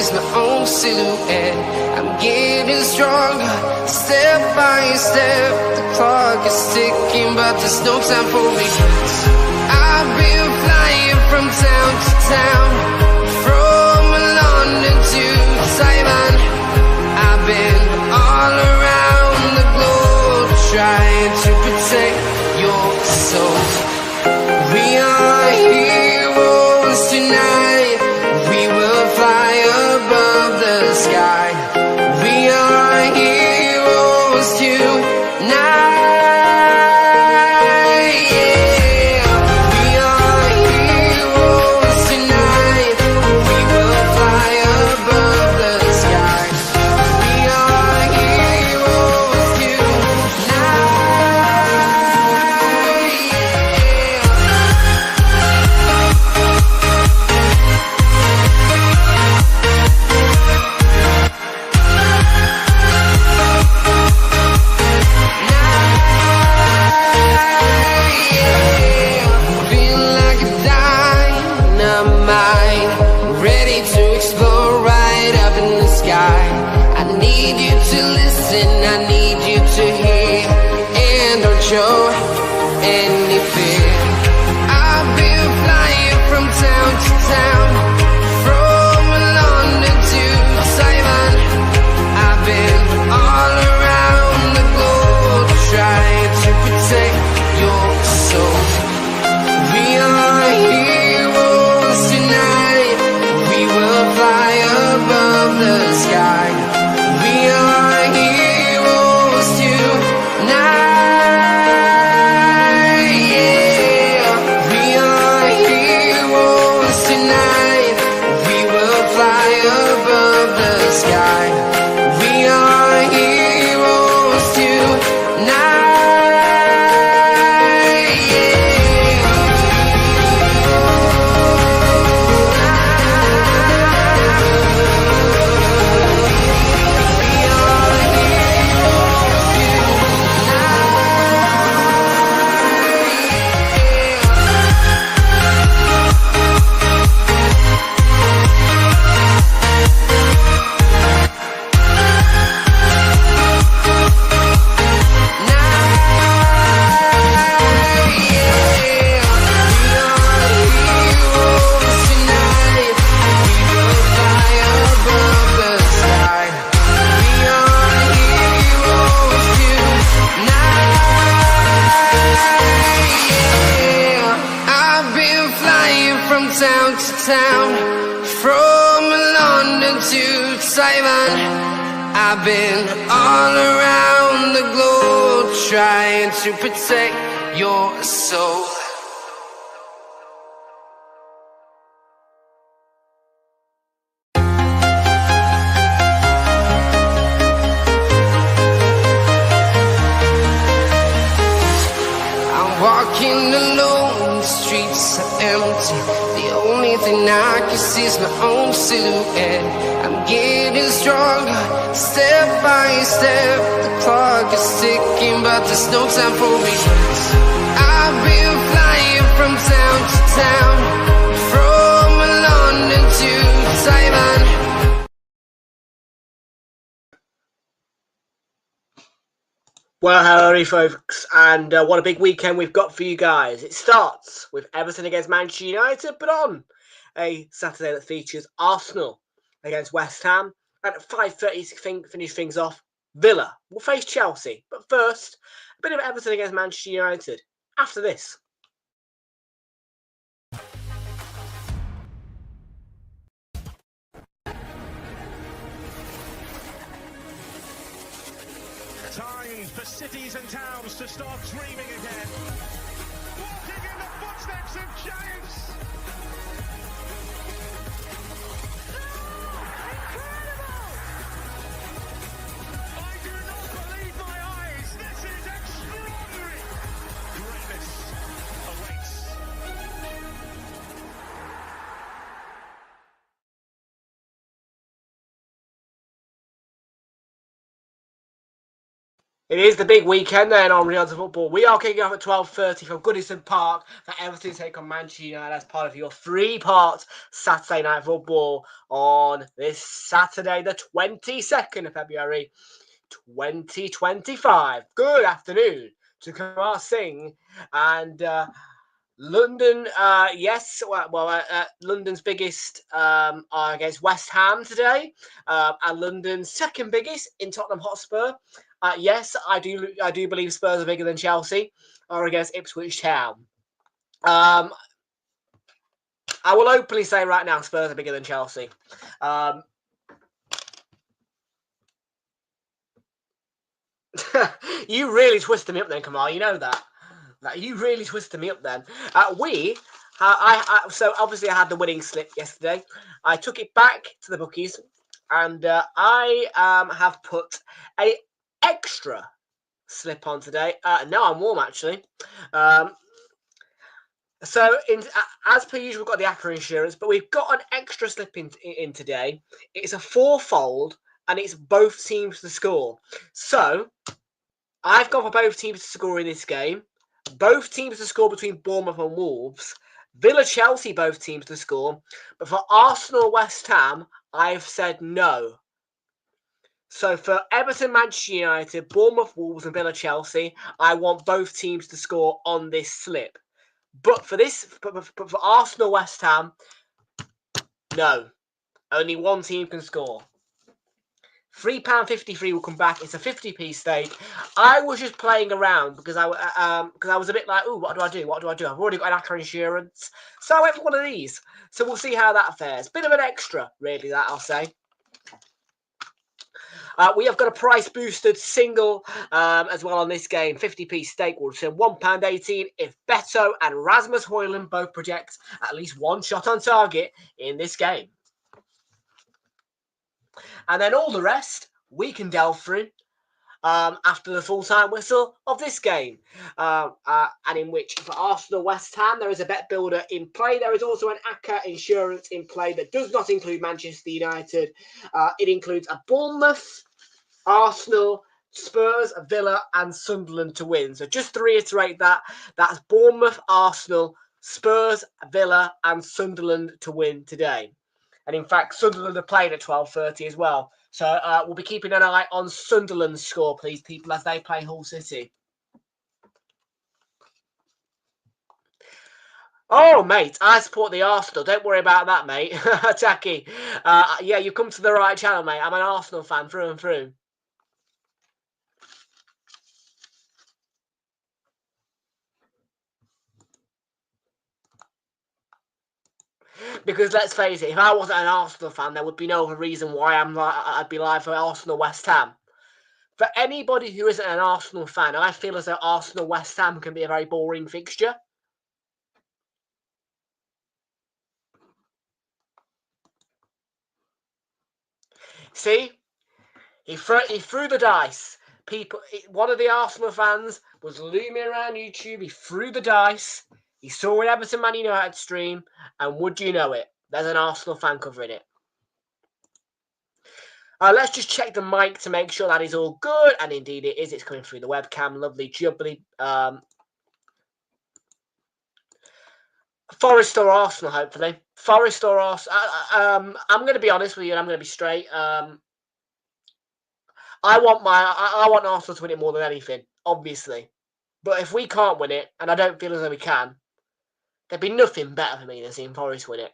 see's my own silhouette. I'm getting stronger, step by step. The clock is ticking, but there's no time for regrets. I've been flying from town to town, from London to Taiwan. I've been all around the globe, trying to protect your soul. We are heroes tonight. We will fly above the sky. We are heroes tonight. I've been all around the globe, trying to protect your soul. I'm walking alone, the streets are empty. The only thing I can see is my own silhouette. I'm getting stronger, step by step. The clock is ticking, but there's no time for regrets. I've been flying from town to town, from London to Taiwan. Well, hello folks, and what a big weekend we've got for you guys. It starts with Everton against Manchester United, but on a Saturday that features Arsenal against West Ham, and at 5:30 to finish things off, Villa will face Chelsea. But first, a bit of Everton against Manchester United after this. Time for cities and towns to start dreaming again. Walking in the footsteps of giants. I do not believe my eyes. This is extraordinary. Greatness awaits. It is the big weekend then on Realltom Football. We are kicking off at 12:30 from Goodison Park for Everton to take on Manchester United as part of your three-part Saturday Night Football on this Saturday, the 22nd of February, 2025. Good afternoon to Kumar Singh and London. London's biggest are against West Ham today, and London's second biggest in Tottenham Hotspur. Yes, I do believe Spurs are bigger than Chelsea, are against Ipswich Town. I will openly say right now Spurs are bigger than Chelsea. You really twisted me up then, Kamal. You know that. You really twisted me up then. So obviously I had the winning slip yesterday. I took it back to the bookies, and I have put a extra slip on today. No, I'm warm actually. So as per usual, we've got the Accra insurance, but we've got an extra slip in today. It's a fourfold, and it's both teams to score. So I've gone for both teams to score in this game. Both teams to score between Bournemouth and Wolves. Villa Chelsea, both teams to score. But for Arsenal West Ham, I've said no. So for Everton, Manchester United, Bournemouth, Wolves, and Villa Chelsea, I want both teams to score on this slip. But for Arsenal West Ham, no. Only one team can score. £3.53 will come back. It's a 50p stake. I was just playing around because I was a bit like, ooh, what do I do? What do I do? I've already got an Accra insurance. So I went for one of these. So we'll see how that fares. Bit of an extra, really, that I'll say. We have got a price boosted single as well on this game. 50p stake will return £1.18 if Beto and Rasmus Højlund both project at least one shot on target in this game. And then all the rest we can delve through after the full-time whistle of this game. And in which, for Arsenal West Ham, there is a bet builder in play. There is also an ACCA insurance in play that does not include Manchester United. It includes a Bournemouth, Arsenal, Spurs, Villa, and Sunderland to win. So just to reiterate that's Bournemouth, Arsenal, Spurs, Villa, and Sunderland to win today. And in fact, Sunderland are playing at 12:30 as well. So we'll be keeping an eye on Sunderland's score, please, people, as they play Hull City. Oh, mate, I support the Arsenal. Don't worry about that, mate. Tacky. Yeah, you come to the right channel, mate. I'm an Arsenal fan through and through. Because let's face it, if I wasn't an Arsenal fan, there would be no other reason why I'd be live for Arsenal West Ham. For anybody who isn't an Arsenal fan, I feel as though Arsenal West Ham can be a very boring fixture. See, he threw the dice. One of the Arsenal fans was looming around YouTube. He threw the dice. He saw an Everton Man United stream, and would you know it, there's an Arsenal fan covering it. Let's just check the mic to make sure that is all good, and indeed it is. It's coming through the webcam. Lovely, jubbly. Forest or Arsenal, hopefully. Forest or Arsenal. I'm going to be honest with you, and I'm going to be straight. I want Arsenal to win it more than anything, obviously. But if we can't win it, and I don't feel as though we can, there'd be nothing better for me than seeing Forest win it.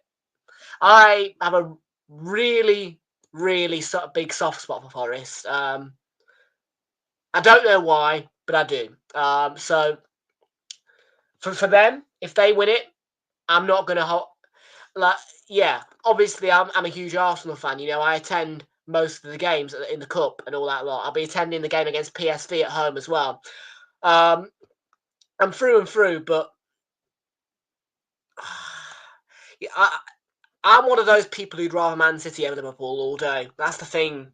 I have a really, really big soft spot for Forest. I don't know why, but I do. So for them, if they win it, I'm not going to yeah, obviously I'm a huge Arsenal fan. You know, I attend most of the games in the cup and all that lot. I'll be attending the game against PSV at home as well. I'm through and through, but I'm one of those people who'd rather Man City over Liverpool all day. That's the thing.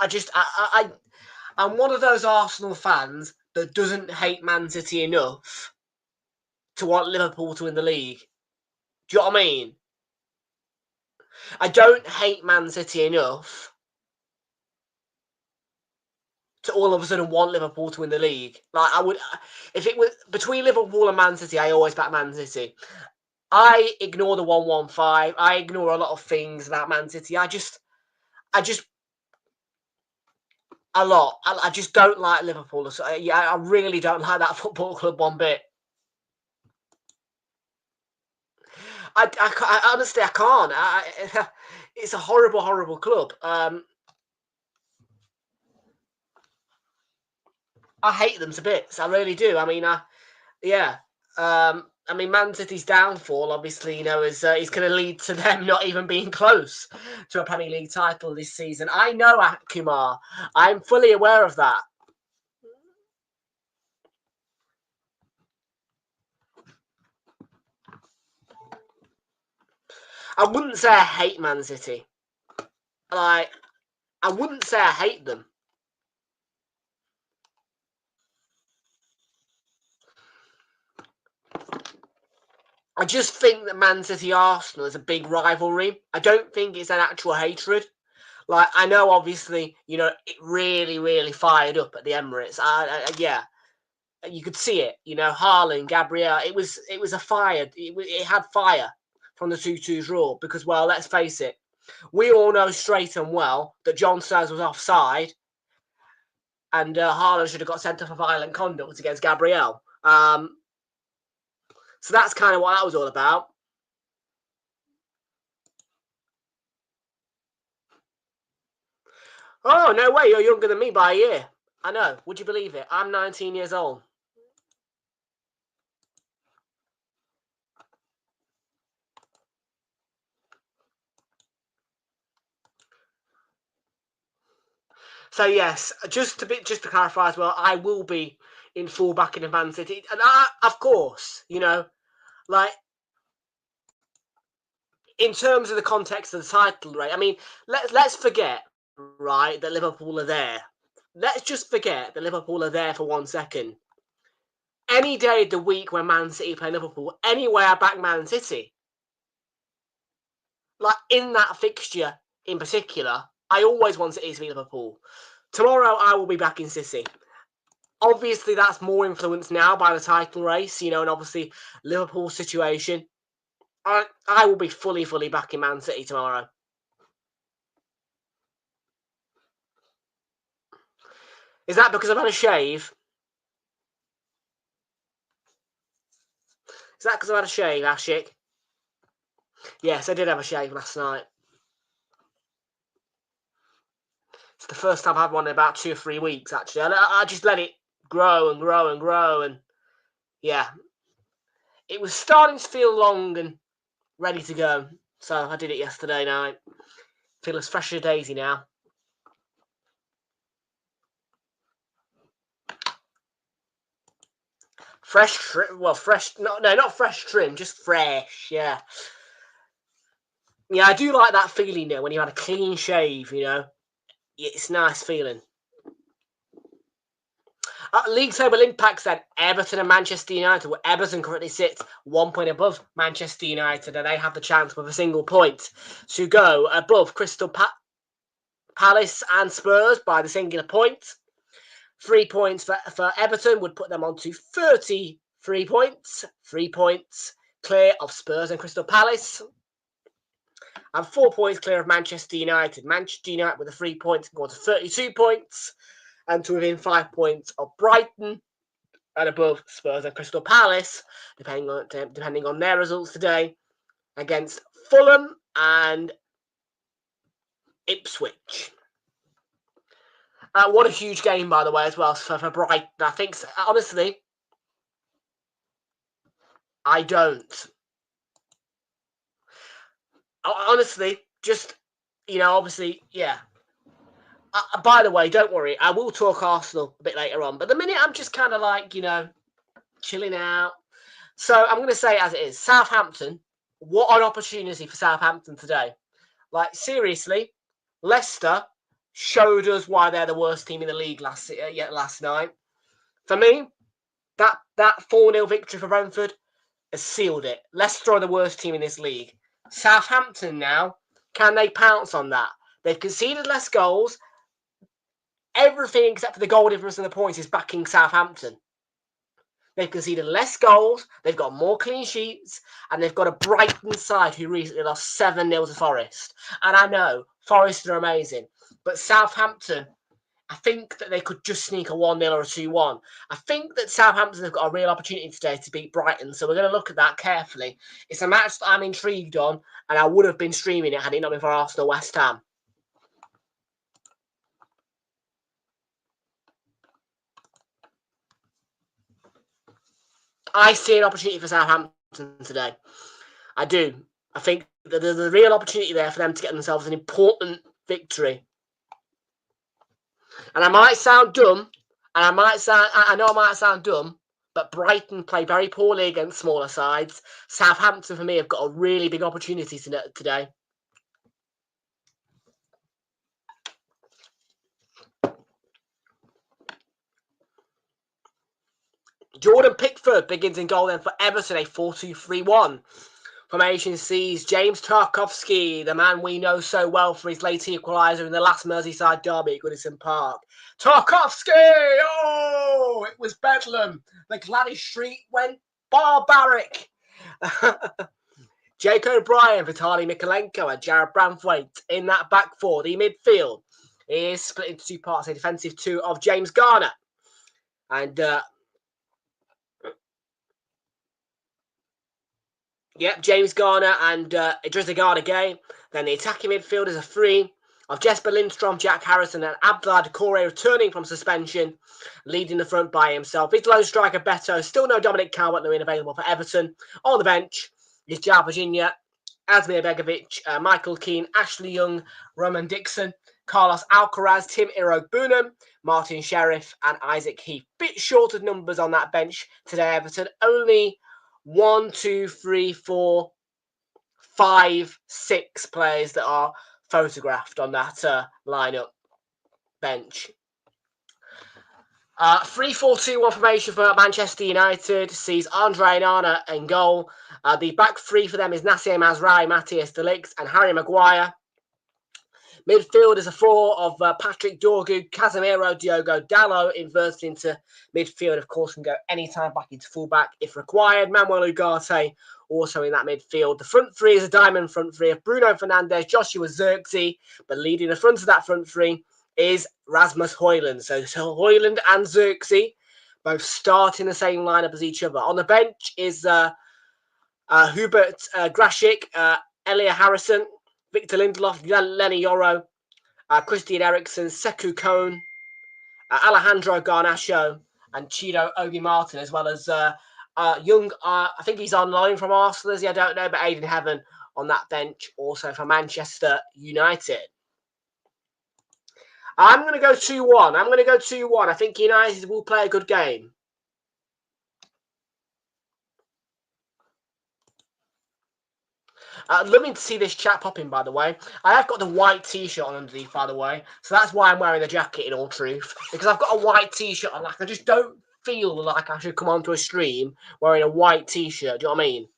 I'm one of those Arsenal fans that doesn't hate Man City enough to want Liverpool to win the league. Do you know what I mean? I don't hate Man City enough to all of a sudden want Liverpool to win the league. Like, I would, if it was between Liverpool and Man City, I always back Man City. I ignore the 115. I ignore a lot of things about Man City. I just a lot. I just don't like Liverpool. So, I really don't like that football club one bit. I honestly, I can't. It's a horrible, horrible club. I hate them to bits. I really do. I mean, yeah. I mean, Man City's downfall, obviously, is going to lead to them not even being close to a Premier League title this season. I know, Kumar. I'm fully aware of that. I wouldn't say I hate Man City. Like, I wouldn't say I hate them. I just think that Man City Arsenal is a big rivalry. I don't think it's an actual hatred. Like, I know, obviously, it really, really fired up at the Emirates. Yeah, you could see it. Haaland, Gabriel. It was a fire. It had fire from the 2-2 draw because, well, let's face it, we all know straight and well that John Stones was offside, and Haaland should have got sent off for violent conduct against Gabriel. So that's kind of what that was all about. Oh, no way, you're younger than me by a year. I know. Would you believe it? I'm 19 years old. So yes, just to clarify as well, I will be in full backing of Man City, and of course, like in terms of the context of the title race. I mean, let's forget, right, that Liverpool are there. Let's just forget that Liverpool are there for 1 second. Any day of the week when Man City play Liverpool, anyway, I back Man City. Like in that fixture in particular, I always want City to beat Liverpool. Tomorrow, I will be backing City. Obviously, that's more influenced now by the title race, and obviously Liverpool's situation. I will be fully backing Man City tomorrow. Is that because I've had a shave? Is that because I've had a shave, Ashik? Yes, I did have a shave last night. It's the first time I've had one in about 2 or 3 weeks, actually. I just let it grow and grow and grow, and yeah. It was starting to feel long and ready to go, so I did it yesterday night. Feel as fresh as a daisy now. Fresh trim, well, fresh, no, not fresh trim, just fresh, yeah. Yeah, I do like that feeling, when you had a clean shave, It's a nice feeling. League table impact said Everton and Manchester United. Well, Everton currently sits 1 point above Manchester United, and they have the chance with a single point to go above Crystal Palace and Spurs by the singular point. 3 points for Everton would put them on to 33 points. 3 points clear of Spurs and Crystal Palace. And 4 points clear of Manchester United. Manchester United with the 3 points can go on to 32 points. And to within 5 points of Brighton and above Spurs and Crystal Palace, depending on their results today, against Fulham and Ipswich. What a huge game, by the way, as well for Brighton. I think, honestly, I don't. Honestly, just, obviously, yeah. By the way, don't worry, I will talk Arsenal a bit later on. But the minute I'm just kind of like, chilling out. So I'm going to say it as it is. Southampton, what an opportunity for Southampton today. Like, seriously, Leicester showed us why they're the worst team in the league last night. For me, that 4-0 victory for Brentford has sealed it. Leicester are the worst team in this league. Southampton now, can they pounce on that? They've conceded less goals. everything except for the goal difference and the points is backing Southampton. They've conceded less goals, they've got more clean sheets, and they've got a Brighton side who recently lost 7-0 to Forest. And I know, Forest are amazing, but Southampton, I think that they could just sneak a 1-0 or a 2-1. I think that Southampton have got a real opportunity today to beat Brighton, so we're going to look at that carefully. It's a match that I'm intrigued on, and I would have been streaming it had it not been for Arsenal West Ham. I see an opportunity for Southampton today. I do. I think that there's a real opportunity there for them to get themselves an important victory. And I might sound dumb, and I know I might sound dumb, but Brighton play very poorly against smaller sides. Southampton, for me, have got a really big opportunity today. Jordan Pickford begins in goal then for Everton, a 4-2-3-1. Formation sees James Tarkowski, the man we know so well for his late equaliser in the last Merseyside derby at Goodison Park. Tarkowski! Oh, it was bedlam. The Gladys Street went barbaric. Jake O'Brien, Vitaly Mikolenko and Jared Branthwaite in that back four. The midfield is split into two parts, a defensive two of James Garner. And James Garner and Idrissa Gana Gueye. Then the attacking midfielders are three of Jesper Lindstrom, Jack Harrison and Abdullah Doucouré returning from suspension, leading the front by himself. His lone striker Beto, still no Dominic Calvert-Lewin available for Everton. On the bench is João Virginia, Asmir Begovic, Michael Keane, Ashley Young, Roman Dixon, Carlos Alcaraz, Tim Iroegbunam, Martin Sheriff and Isaac Heath. Bit short of numbers on that bench today, Everton. Only 1, 2, 3, 4, 5, 6 players that are photographed on that lineup bench. 3-4-2-1 formation for Manchester United sees Andre Onana in goal. The back three for them is Nacer Mazraoui, Matthias de Ligt and Harry Maguire. Midfield is a four of Patrick Dorgu, Casemiro, Diogo Dalot inverted into midfield. Of course, can go anytime back into fullback if required. Manuel Ugarte also in that midfield. The front three is a diamond front three of Bruno Fernandes, Joshua Zirkzee, but leading the front of that front three is Rasmus Højlund. So Højlund and Zirkzee both start in the same lineup as each other. On the bench is Hubert Grashik, Elia Harrison, Victor Lindelof, Lenny Yoro, Christian Eriksen, Sekou Koen, Alejandro Garnacho, and Chido Obi Martin, as well as young, I think he's on loan from Arsenal, I don't know, but Aidan Heaven on that bench, also for Manchester United. I'm going to go 2-1. I think United will play a good game. Loving to see this chat popping, by the way. I have got the white t-shirt on underneath, by the way. So that's why I'm wearing the jacket, in all truth. Because I've got a white t-shirt on. Like, I just don't feel like I should come onto a stream wearing a white t-shirt. Do you know what I mean?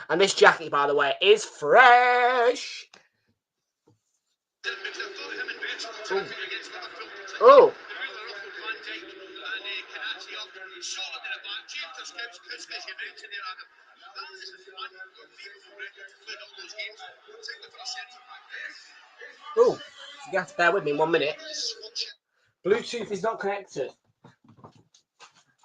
And this jacket, by the way, is fresh. Oh. Oh, you have to bear with me 1 minute. Bluetooth is not connected.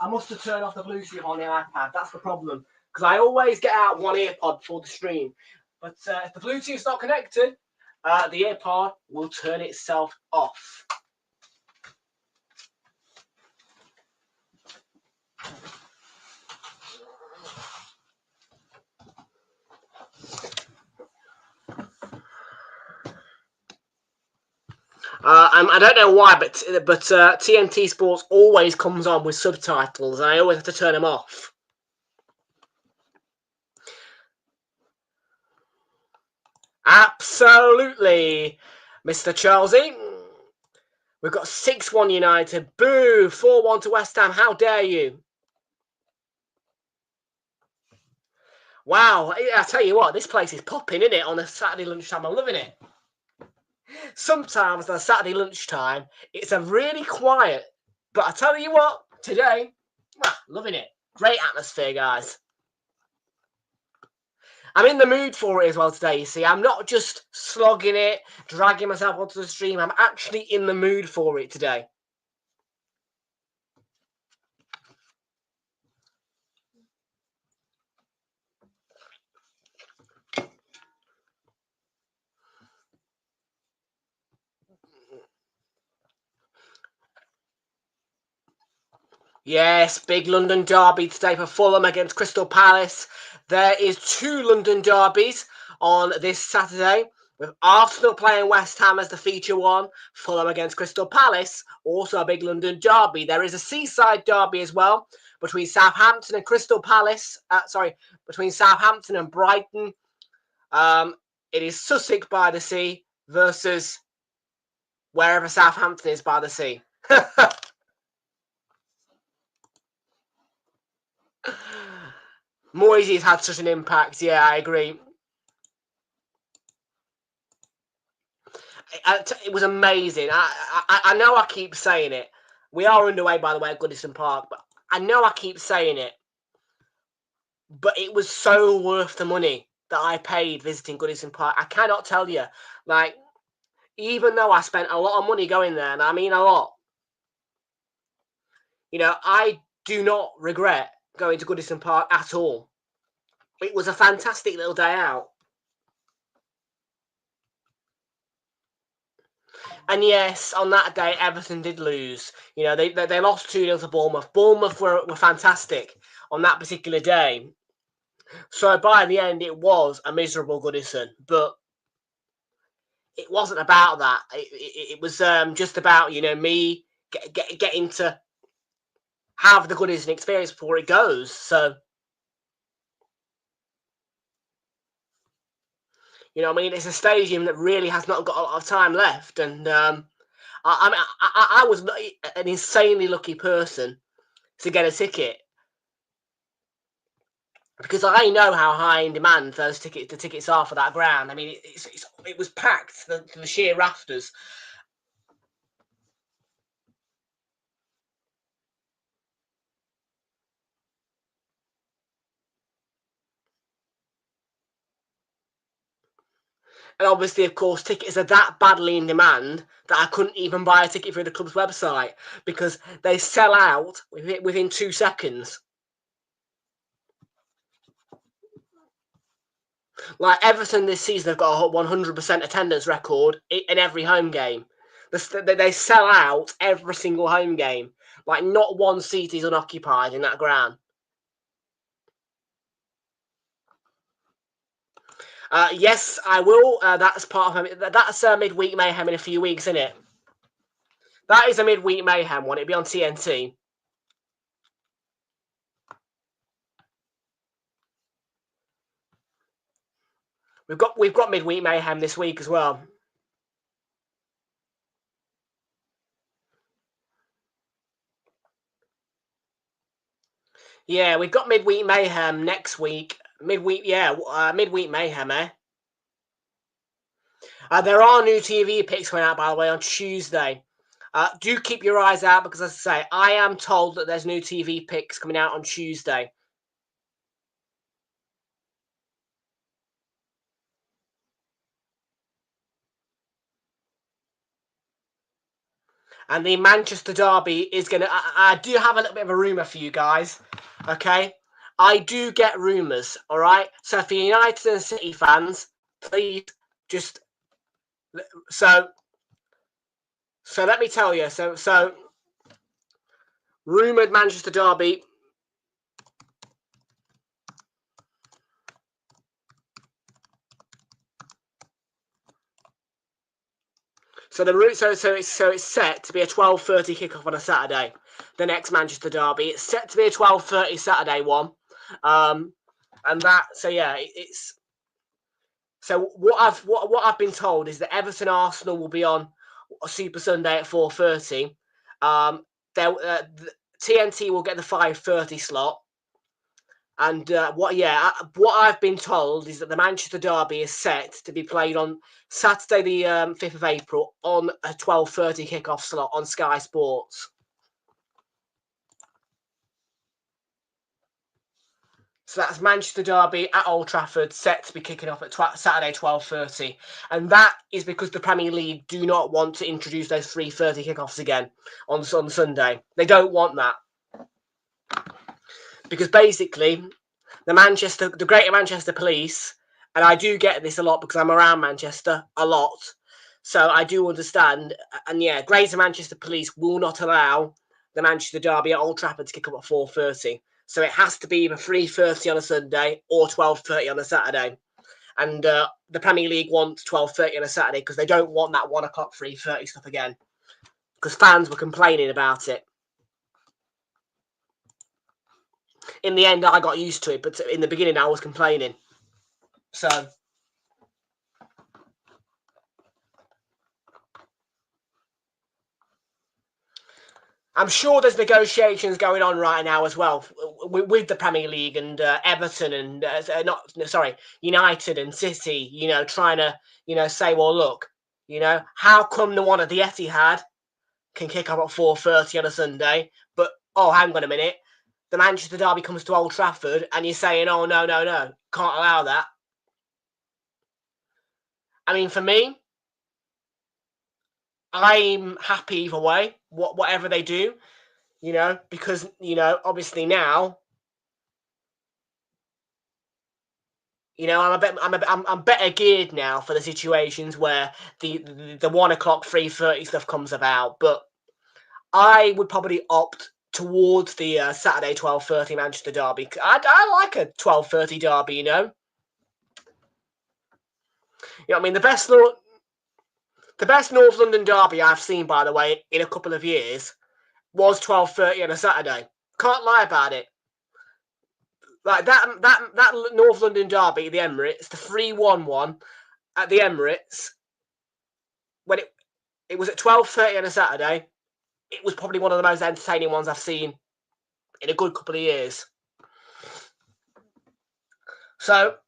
I must have turned off the Bluetooth on the iPad. That's the problem. Because I always get out one earpod before the stream. But if the Bluetooth's not connected, the earpod will turn itself off. I don't know why, but TNT Sports always comes on with subtitles, and I always have to turn them off. Absolutely, Mr. Charlesy. We've got 6-1 United. Boo! 4-1 to West Ham. How dare you? Wow, I tell you what, this place is popping, isn't it, on a Saturday lunchtime. I'm loving it. Sometimes on a Saturday lunchtime, it's a really quiet. But I tell you what, today, loving it. Great atmosphere, guys. I'm in the mood for it as well today, you see. I'm not just slogging it, dragging myself onto the stream. I'm actually in the mood for it today. Yes, big London derby today for Fulham against Crystal Palace. There is 2 London derbies on this Saturday, with Arsenal playing West Ham as the feature one, Fulham against Crystal Palace, also a big London derby. There is a seaside derby as well between Southampton and Crystal Palace. Between Southampton and Brighton. It is Sussex by the Sea versus wherever Southampton is by the sea. Moisey's had such an impact. Yeah, I agree. It was amazing. I know I keep saying it. We are underway, by the way, at Goodison Park, but I know I keep saying it. But it was so worth the money that I paid visiting Goodison Park. I cannot tell you. Like, even though I spent a lot of money going there, and I mean a lot, you know, I do not regret going to Goodison Park at all. It was a fantastic little day out. And yes, on that day, Everton did lose. You know, they lost 2-0 to Bournemouth. Bournemouth were fantastic on that particular day. So by the end, it was a miserable Goodison. But it wasn't about that. It was just about, you know, me getting to have the Goodison experience before it goes. So, you know, I mean, it's a stadium that really has not got a lot of time left. And I was an insanely lucky person to get a ticket, because I know how high in demand the tickets are for that ground. I mean, it was packed to the sheer rafters. And obviously, of course, tickets are that badly in demand that I couldn't even buy a ticket through the club's website, because they sell out within 2 seconds. Like Everton this season, they've got a 100% attendance record in every home game. They sell out every single home game. Like, not one seat is unoccupied in that ground. Yes, I will. That's part of that's midweek mayhem in a few weeks, isn't it? That is a midweek mayhem one. It'll be on TNT. We've got midweek mayhem this week as well. Yeah, we've got midweek mayhem next week. Midweek mayhem, eh? There are new TV picks coming out, by the way, on Tuesday. Do keep your eyes out, because, as I say, I am told that there's new TV picks coming out on Tuesday. And the Manchester derby is going to... I do have a little bit of a rumour for you guys, okay? I do get rumours, all right? So for United and City fans, please just... So let me tell you. So rumoured Manchester derby. So it's set to be a 12:30 kickoff on a Saturday. The next Manchester derby, it's set to be a 12:30 Saturday one, and that. So yeah, it's. So what I've been told is that Everton Arsenal will be on a Super Sunday at 4:30. TNT will get the 5:30 slot, And what I've been told is that the Manchester derby is set to be played on Saturday, the 5th of April, on a 12:30 kickoff slot on Sky Sports. So that's Manchester derby at Old Trafford, set to be kicking off at Saturday 12:30, and that is because the Premier League do not want to introduce those 3:30 kickoffs again on Sunday. They don't want that because basically the Greater Manchester Police, and I do get this a lot because I'm around Manchester a lot, so I do understand. And yeah, Greater Manchester Police will not allow the Manchester derby at Old Trafford to kick up at 4:30. So it has to be either 3:30 on a Sunday or 12:30 on a Saturday. And the Premier League wants 12:30 on a Saturday because they don't want that 1 o'clock 3:30 stuff again. Because fans were complaining about it. In the end, I got used to it, but in the beginning, I was complaining. So I'm sure there's negotiations going on right now as well with the Premier League and Everton and United and City. Trying to say, well, look, how come the one at the Etihad can kick off at 4:30 on a Sunday, but hang on a minute, the Manchester derby comes to Old Trafford, and you're saying, oh no, can't allow that. I mean, for me, I'm happy either way, whatever they do. Because obviously now, I'm better geared now for the situations where the 1 o'clock 3:30 stuff comes about. But I would probably opt towards the Saturday 12:30 Manchester derby. I like a 12:30 derby. You know what I mean? The best North London derby I've seen, by the way, in a couple of years was 12:30 on a Saturday. Can't lie about it. Like that North London derby, the Emirates, the 3-1 at the Emirates, when it was at 12:30 on a Saturday, it was probably one of the most entertaining ones I've seen in a good couple of years. So,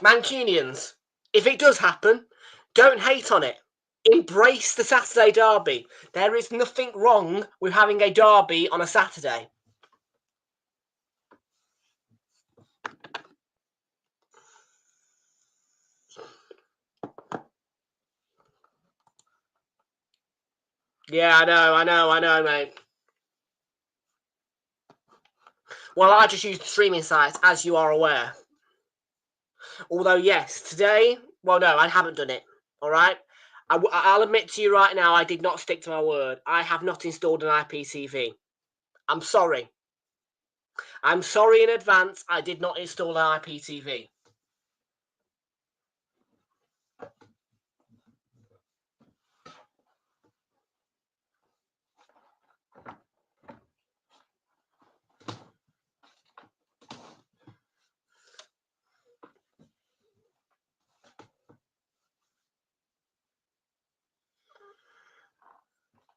Mancunians, if it does happen, don't hate on it. Embrace the Saturday derby. There is nothing wrong with having a derby on a Saturday. Yeah, I know, mate. Well, I just use the streaming sites, as you are aware. Although, yes, today, well, no, I haven't done it, all right? I'll admit to you right now, I did not stick to my word. I have not installed an IPTV. I'm sorry. I'm sorry in advance, I did not install an IPTV.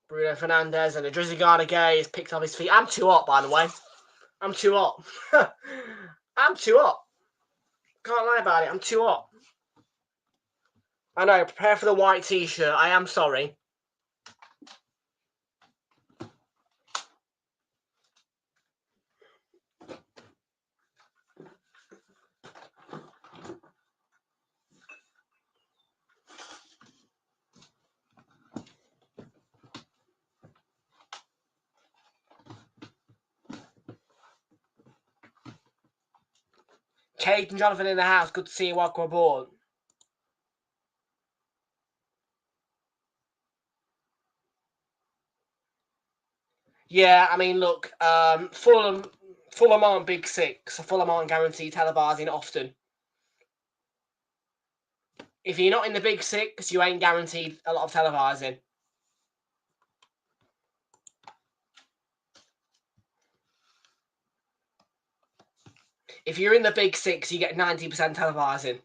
Bruno Fernandes and Idrissa Gana Gueye has picked up his feet. I'm too hot, by the way. I'm too hot. I'm too hot. Can't lie about it. I'm too hot. I know. Prepare for the white t-shirt. I am sorry. Kate and Jonathan in the house. Good to see you. Welcome aboard. Yeah, I mean, look, Fulham aren't Big Six, so Fulham aren't guaranteed televising often. If you're not in the Big Six, you ain't guaranteed a lot of televising. If you're in the Big Six, you get 90% televising.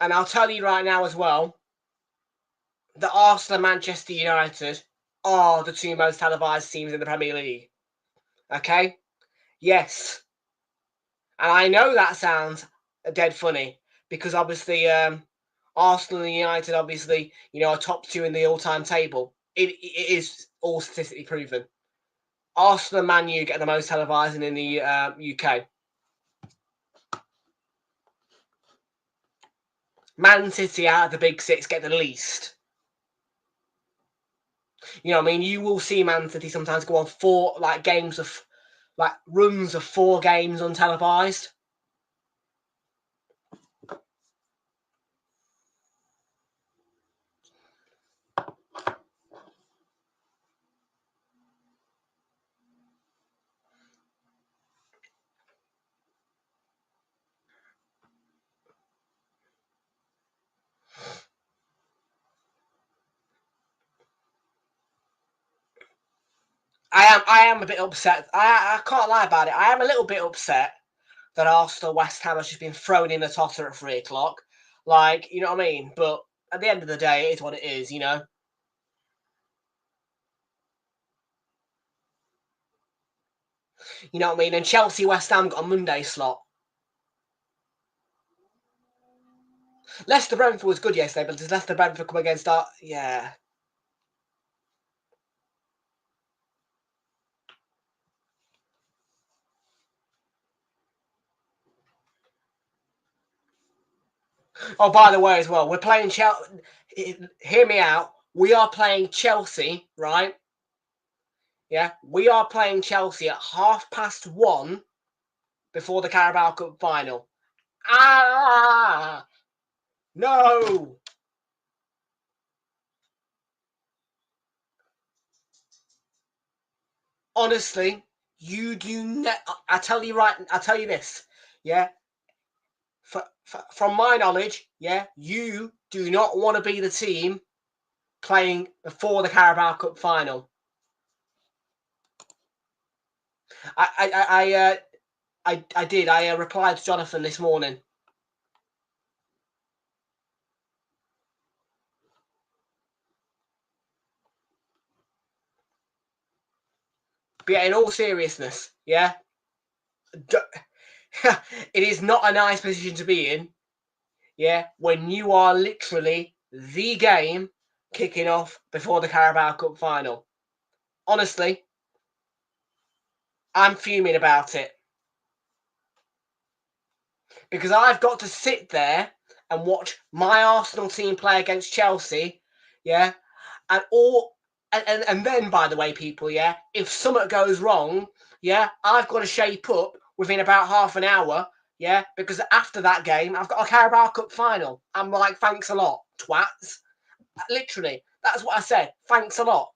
And I'll tell you right now as well, that Arsenal and Manchester United are the two most televised teams in the Premier League. Okay? Yes. And I know that sounds dead funny because obviously Arsenal and United, obviously, are top two in the all-time table. It is all statistically proven. Arsenal and Man U get the most televising in the UK. Man City out of the big six get the least. You will see Man City sometimes go on runs of 4 games untelevised. I am a bit upset. I can't lie about it. I am a little bit upset that Arsenal West Ham has just been thrown in the tosser at 3 o'clock. You know what I mean? But at the end of the day, it is what it is, You know what I mean? And Chelsea West Ham got a Monday slot. Leicester Brentford was good yesterday, but does Leicester Brentford come against our... Yeah. Oh, by the way, as well, we're playing Chelsea. Hear me out. We are playing Chelsea, right? Yeah, we are playing Chelsea at 1:30 before the Carabao Cup final. No. Honestly, you do. I tell you this. Yeah. From my knowledge, yeah, you do not want to be the team playing before the Carabao Cup final. I did. I replied to Jonathan this morning. But yeah, in all seriousness, yeah, it is not a nice position to be in. Yeah, when you are literally the game kicking off before the Carabao Cup final. Honestly, I'm fuming about it. Because I've got to sit there and watch my Arsenal team play against Chelsea, yeah, and then, by the way, people, yeah, if something goes wrong, yeah, I've got to shape up within about half an hour, yeah, because after that game, I've got a Carabao Cup final. I'm like, thanks a lot, twats. Literally, that's what I said. Thanks a lot.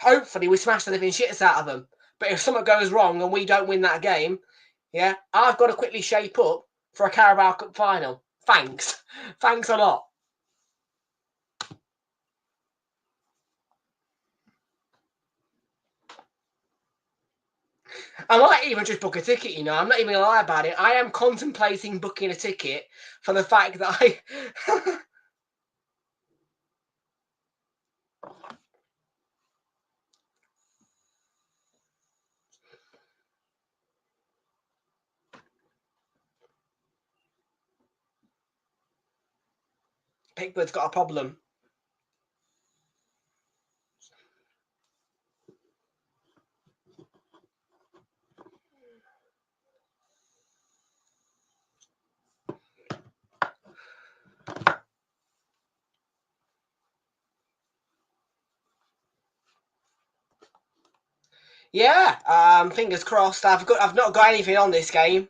Hopefully, we smash the living shits out of them. But if something goes wrong and we don't win that game, yeah, I've got to quickly shape up for a Carabao Cup final. Thanks. Thanks a lot. I might even just book a ticket, I'm not even going to lie about it. I am contemplating booking a ticket for the fact that I... Pickford's got a problem. Yeah, fingers crossed. I've not got anything on this game.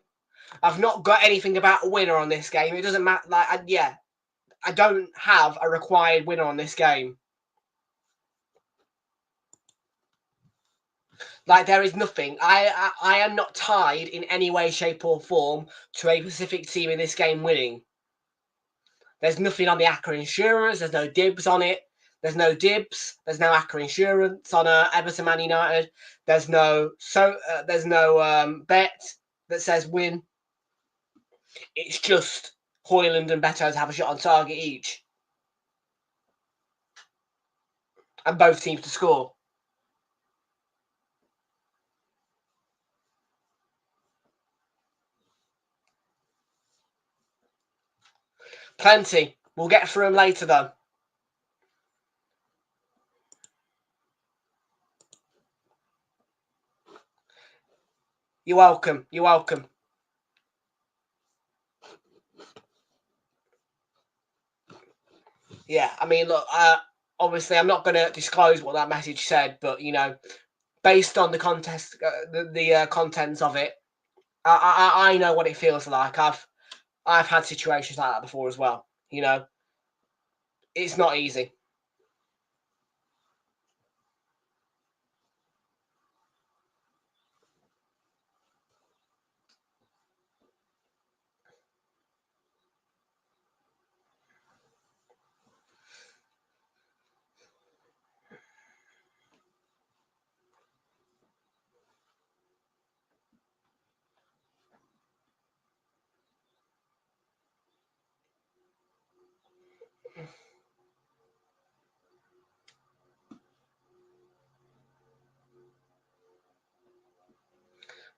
I've not got anything about a winner on this game. It doesn't matter. I don't have a required winner on this game. There is nothing. I am not tied in any way, shape, or form to a specific team in this game winning. There's nothing on the ACCA insurance. There's no dibs on it. There's no dibs. There's no ACCA insurance on Everton Man United. There's no bet that says win. It's just Hoyland and Beto have a shot on target each. and both teams to score. Plenty. We'll get through them later, though. You're welcome. You're welcome. Yeah, I mean, look, obviously I'm not going to disclose what that message said, but, you know, based on the contest, the contents of it, I know what it feels like. I've had situations like that before as well. You know, it's not easy.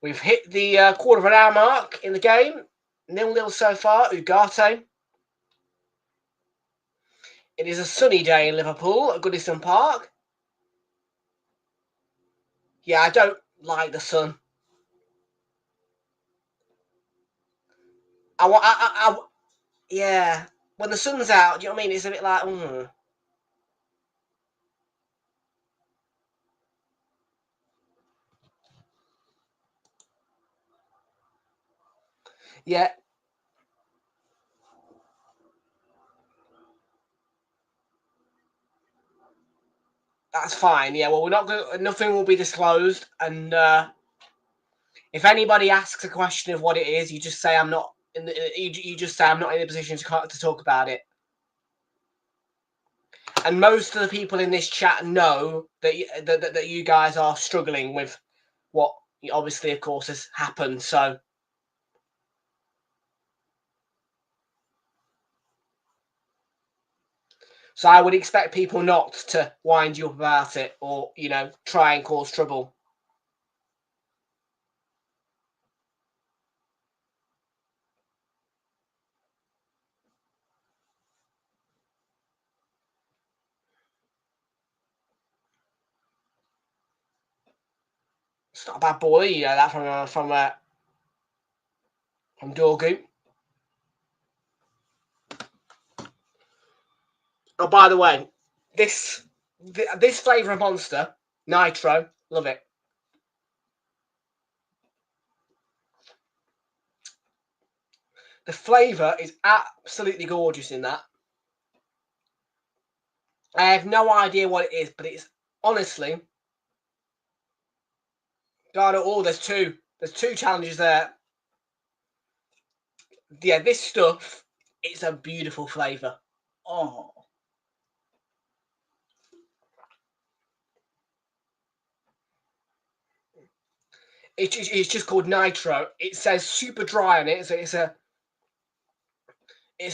We've hit the quarter of an hour mark in the game. 0-0 so far, Ugarte. It is a sunny day in Liverpool at Goodison Park. Yeah, I don't like the sun. Yeah. When the sun's out, do you know what I mean? It's a bit like, Yeah. That's fine. Yeah, well, we're not going. Nothing will be disclosed, and if anybody asks a question of what it is, you just say I'm not in the. You just say I'm not in a position to talk about it. And most of the people in this chat know that you guys are struggling with what obviously, of course, has happened. So I would expect people not to wind you up about it or, you know, try and cause trouble. It's not a bad ball, you know that from Dorgu. Oh, by the way, this flavour of Monster, Nitro, love it. The flavour is absolutely gorgeous in that. I have no idea what it is, but it's honestly... God, oh, there's two. There's two challenges there. Yeah, this stuff, it's a beautiful flavour. Oh. It's just called Nitro. It says super dry on it, so it's a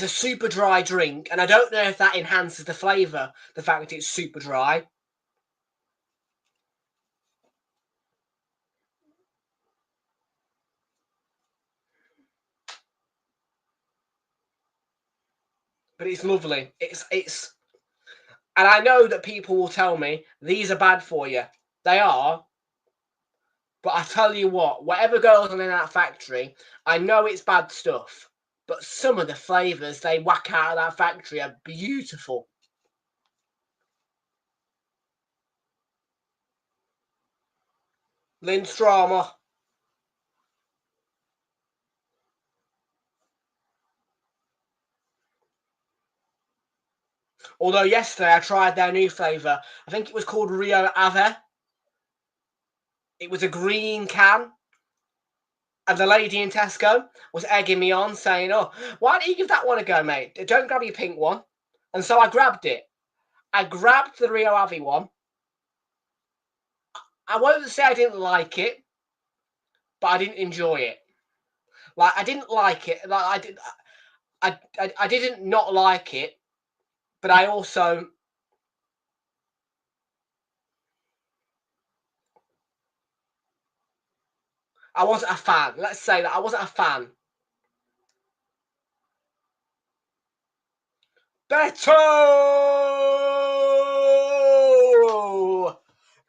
super dry drink, and I don't know if that enhances the flavour, the fact that it's super dry. But it's lovely. It's and I know that people will tell me these are bad for you. They are. But I tell you what, whatever goes on in that factory, I know it's bad stuff. But some of the flavours they whack out of that factory are beautiful. Lindströmer. Although yesterday I tried their new flavour. I think it was called Realltom. It was a green can. And the lady in Tesco was egging me on, saying, oh, why don't you give that one a go, mate? Don't grab your pink one. And so I grabbed it. I grabbed the Rio Ave one. I won't say I didn't like it, but I didn't enjoy it. Like, I didn't like it. Like, I didn't not like it, but I also I wasn't a fan. Let's say that I wasn't a fan. Beto!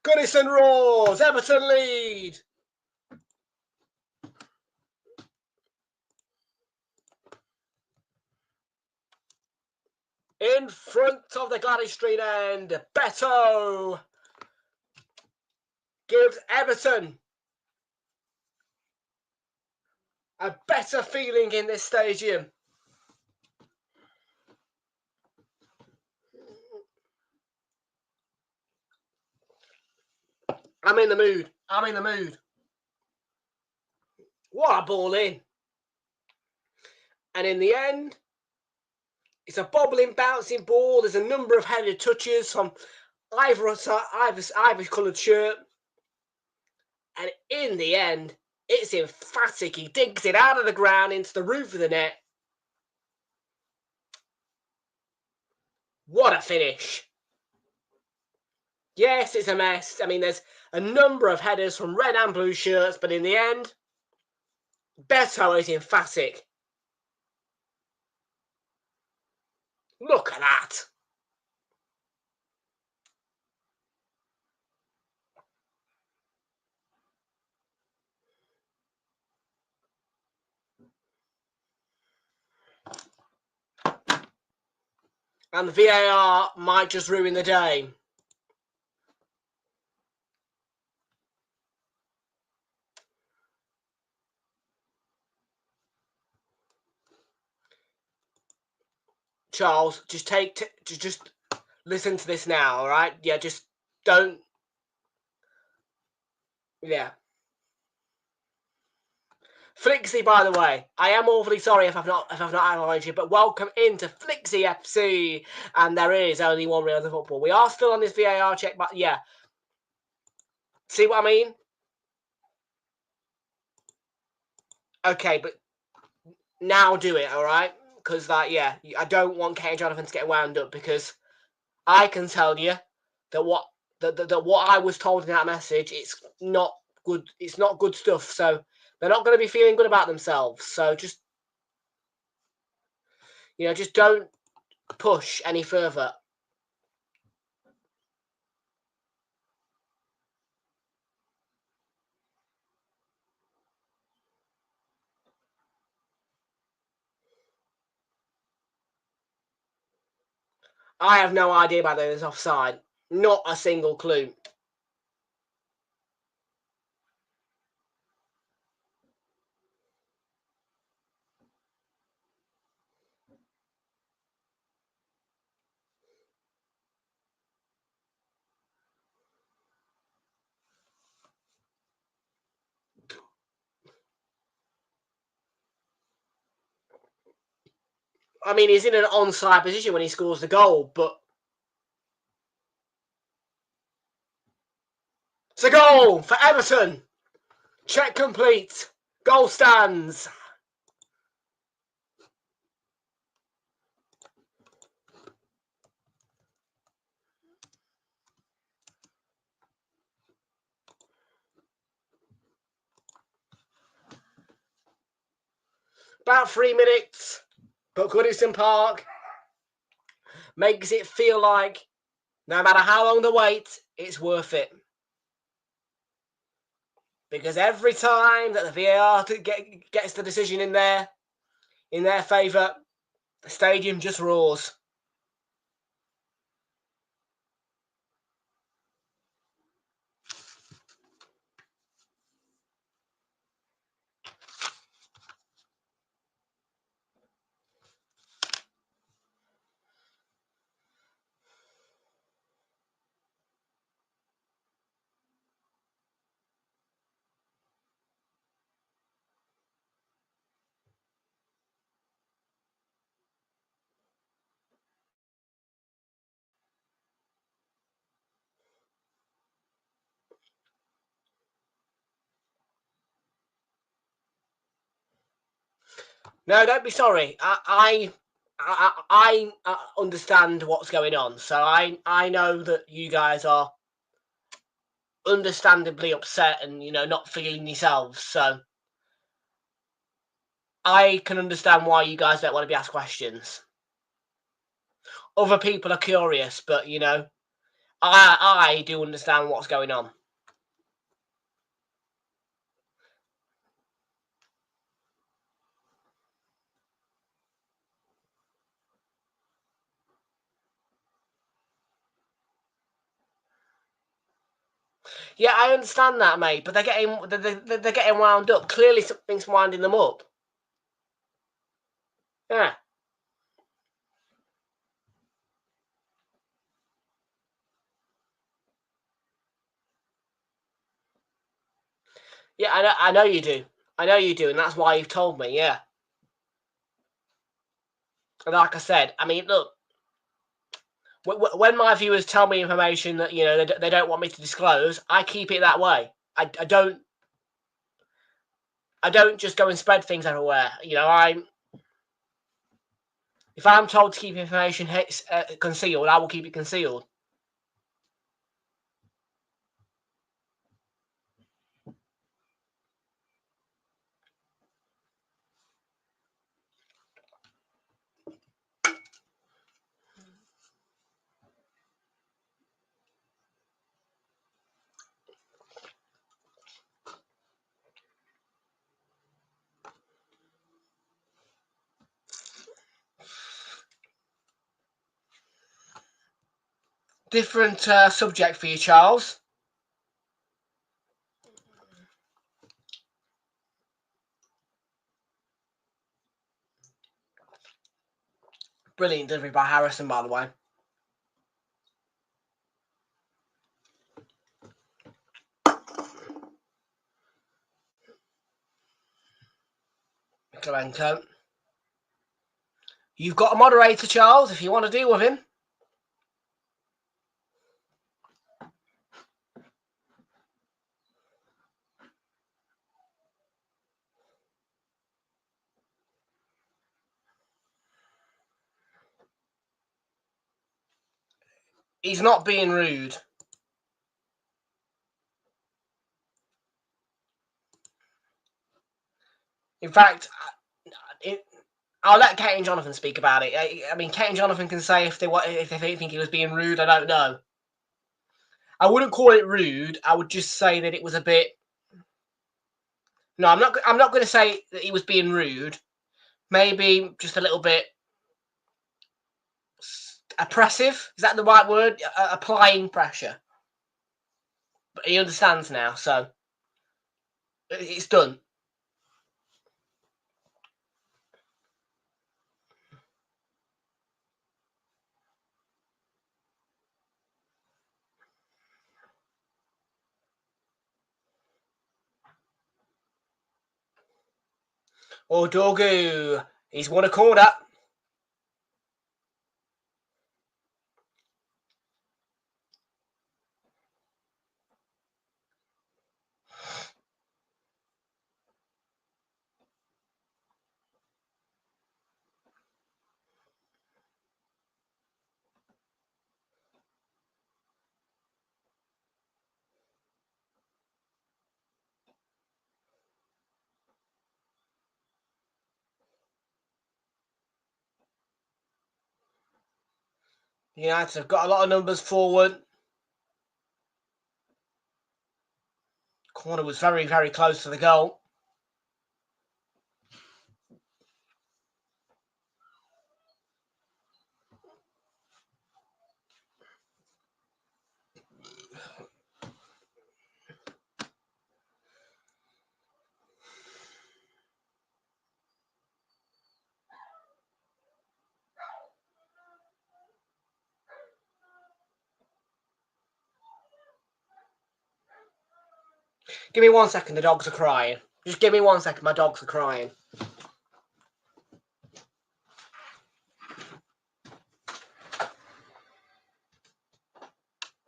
Goodison roars. Everton lead. In front of the Gladys Street end, Beto gives Everton a better feeling in this stadium. I'm in the mood. I'm in the mood. What a ball in. And in the end, it's a bobbling, bouncing ball. There's a number of headed touches from either coloured shirt. And in the end, it's emphatic. He digs it out of the ground into the roof of the net. What a finish. Yes, it's a mess. I mean, there's a number of headers from red and blue shirts, but in the end, Beto is emphatic. Look at that. And the VAR might just ruin the day. Charles, just just listen to this now, all right? Yeah, just don't. Yeah. Flixie, by the way, I am awfully sorry if I've not acknowledged you, but welcome into Flixie FC, and there is only one real football. We are still on this VAR check, but yeah, see what I mean? Okay, but now do it, all right? Because yeah, I don't want Kate and Jonathan to get wound up, because I can tell you that what I was told in that message, it's not good. It's not good stuff. So they're not going to be feeling good about themselves. So just, just don't push any further. I have no idea about this offside. Not a single clue. I mean, he's in an onside position when he scores the goal, but it's a goal for Everton. Check complete. Goal stands. About 3 minutes, but Goodison Park makes it feel like no matter how long the wait, it's worth it. Because every time that the VAR gets the decision in their favour, the stadium just roars. No, don't be sorry. I understand what's going on, so I know that you guys are understandably upset and, you know, not feeling yourselves. So I can understand why you guys don't want to be asked questions. Other people are curious, but, you know, I do understand what's going on. Yeah, I understand that, mate, but they're getting wound up. Clearly something's winding them up. Yeah. Yeah, I know you do. I know you do, and that's why you've told me, yeah. And like I said, I mean, look, when my viewers tell me information that, you know, they don't want me to disclose, I keep it that way. I don't just go and spread things everywhere. You know, if I'm told to keep information concealed, I will keep it concealed. Different subject for you, Charles. Brilliant delivery by Harrison, by the way. Mikalenko. You've got a moderator, Charles, if you want to deal with him. He's not being rude. In fact, I'll let Kate and Jonathan speak about it. I mean, Kate and Jonathan can say if they think he was being rude. I don't know. I wouldn't call it rude. I would just say that it was a bit. No, I'm not going to say that he was being rude. Maybe just a little bit oppressive. Is that the right word? Applying pressure. But he understands now, so it's done. Oh, Dorgu. He's won a corner. United have got a lot of numbers forward. Corner was very, very close to the goal. Give me 1 second, the dogs are crying. Just give me 1 second, my dogs are crying.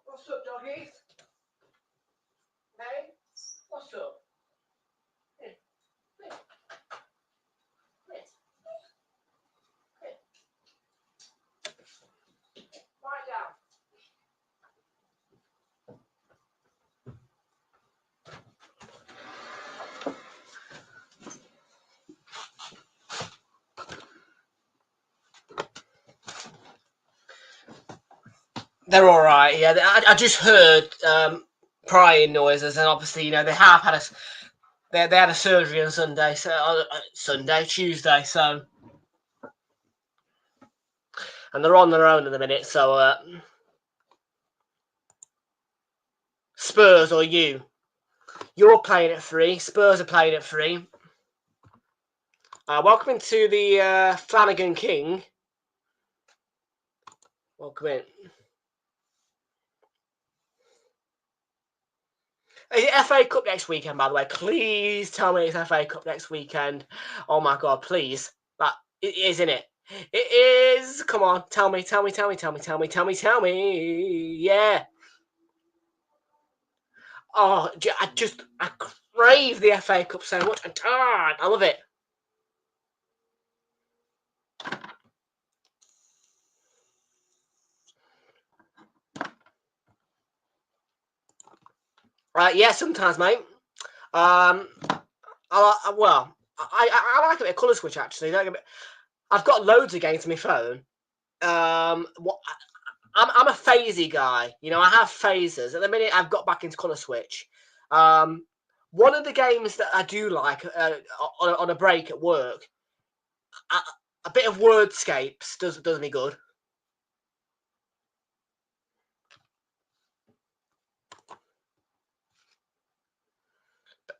What's up, doggies? Hey? What's up? Here. Here. Here. Here. Lie down. They're all right. Yeah, I just heard prying noises, and obviously, you know, they have had they had a surgery on Sunday, so Tuesday, so, and they're on their own in a minute. So, Spurs or you're playing at 3. Spurs are playing at 3. Welcome into the Flanagan King. Welcome in. Is it FA Cup next weekend, by the way? Please tell me it's FA Cup next weekend. Oh my God, please. It is, isn't it? It is. Come on, tell me. Yeah. Oh, I crave the FA Cup so much. I love it. Yeah, sometimes, mate. I like a bit of colour switch, actually. I've got loads of games on my phone. I'm a phasey guy. You know, I have phasers. At the minute, I've got back into colour switch. One of the games that I do like on a break at work, a bit of Wordscapes does me good.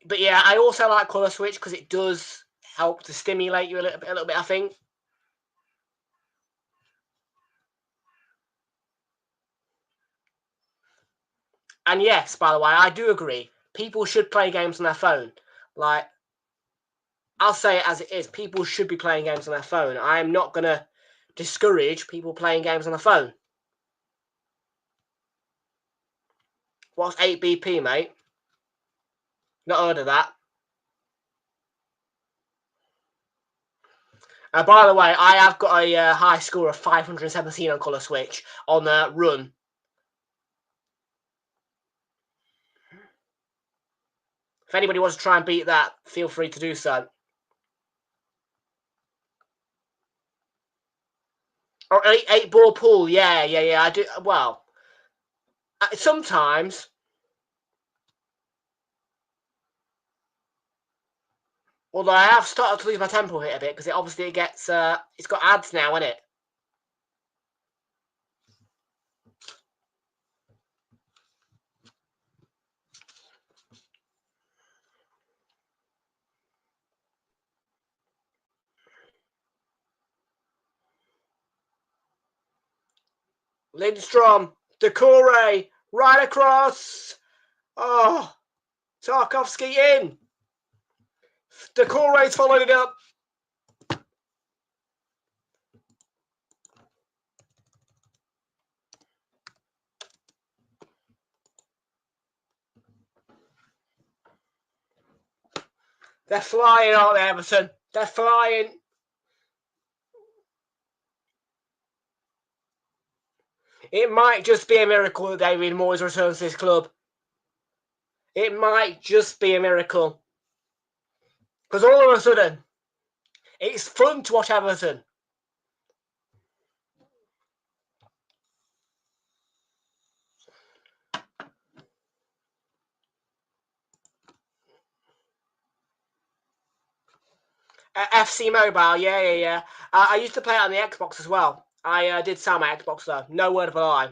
But yeah, I also like colour switch because it does help to stimulate you a little bit. I think. And yes, by the way, I do agree. People should play games on their phone. Like, I'll say it as it is. People should be playing games on their phone. I am not going to discourage people playing games on the phone. What's 8BP, mate? Not heard of that. By the way, I have got a high score of 517 on colour switch on Run. If anybody wants to try and beat that, feel free to do so. Or 8-ball pool, yeah, I do. Well, sometimes. Although I have started to lose my tempo here a bit because it gets it's got ads now, isn't it? Lindstrom, Decore, right across. Oh, Tarkovsky in. Decore's followed it up. They're flying, aren't they, Everton? They're flying. It might just be a miracle that David Moyes returns to this club. It might just be a miracle. Because all of a sudden, it's fun to watch Everton. FC Mobile, yeah. I used to play it on the Xbox as well. I did sell my Xbox though. No word of a lie.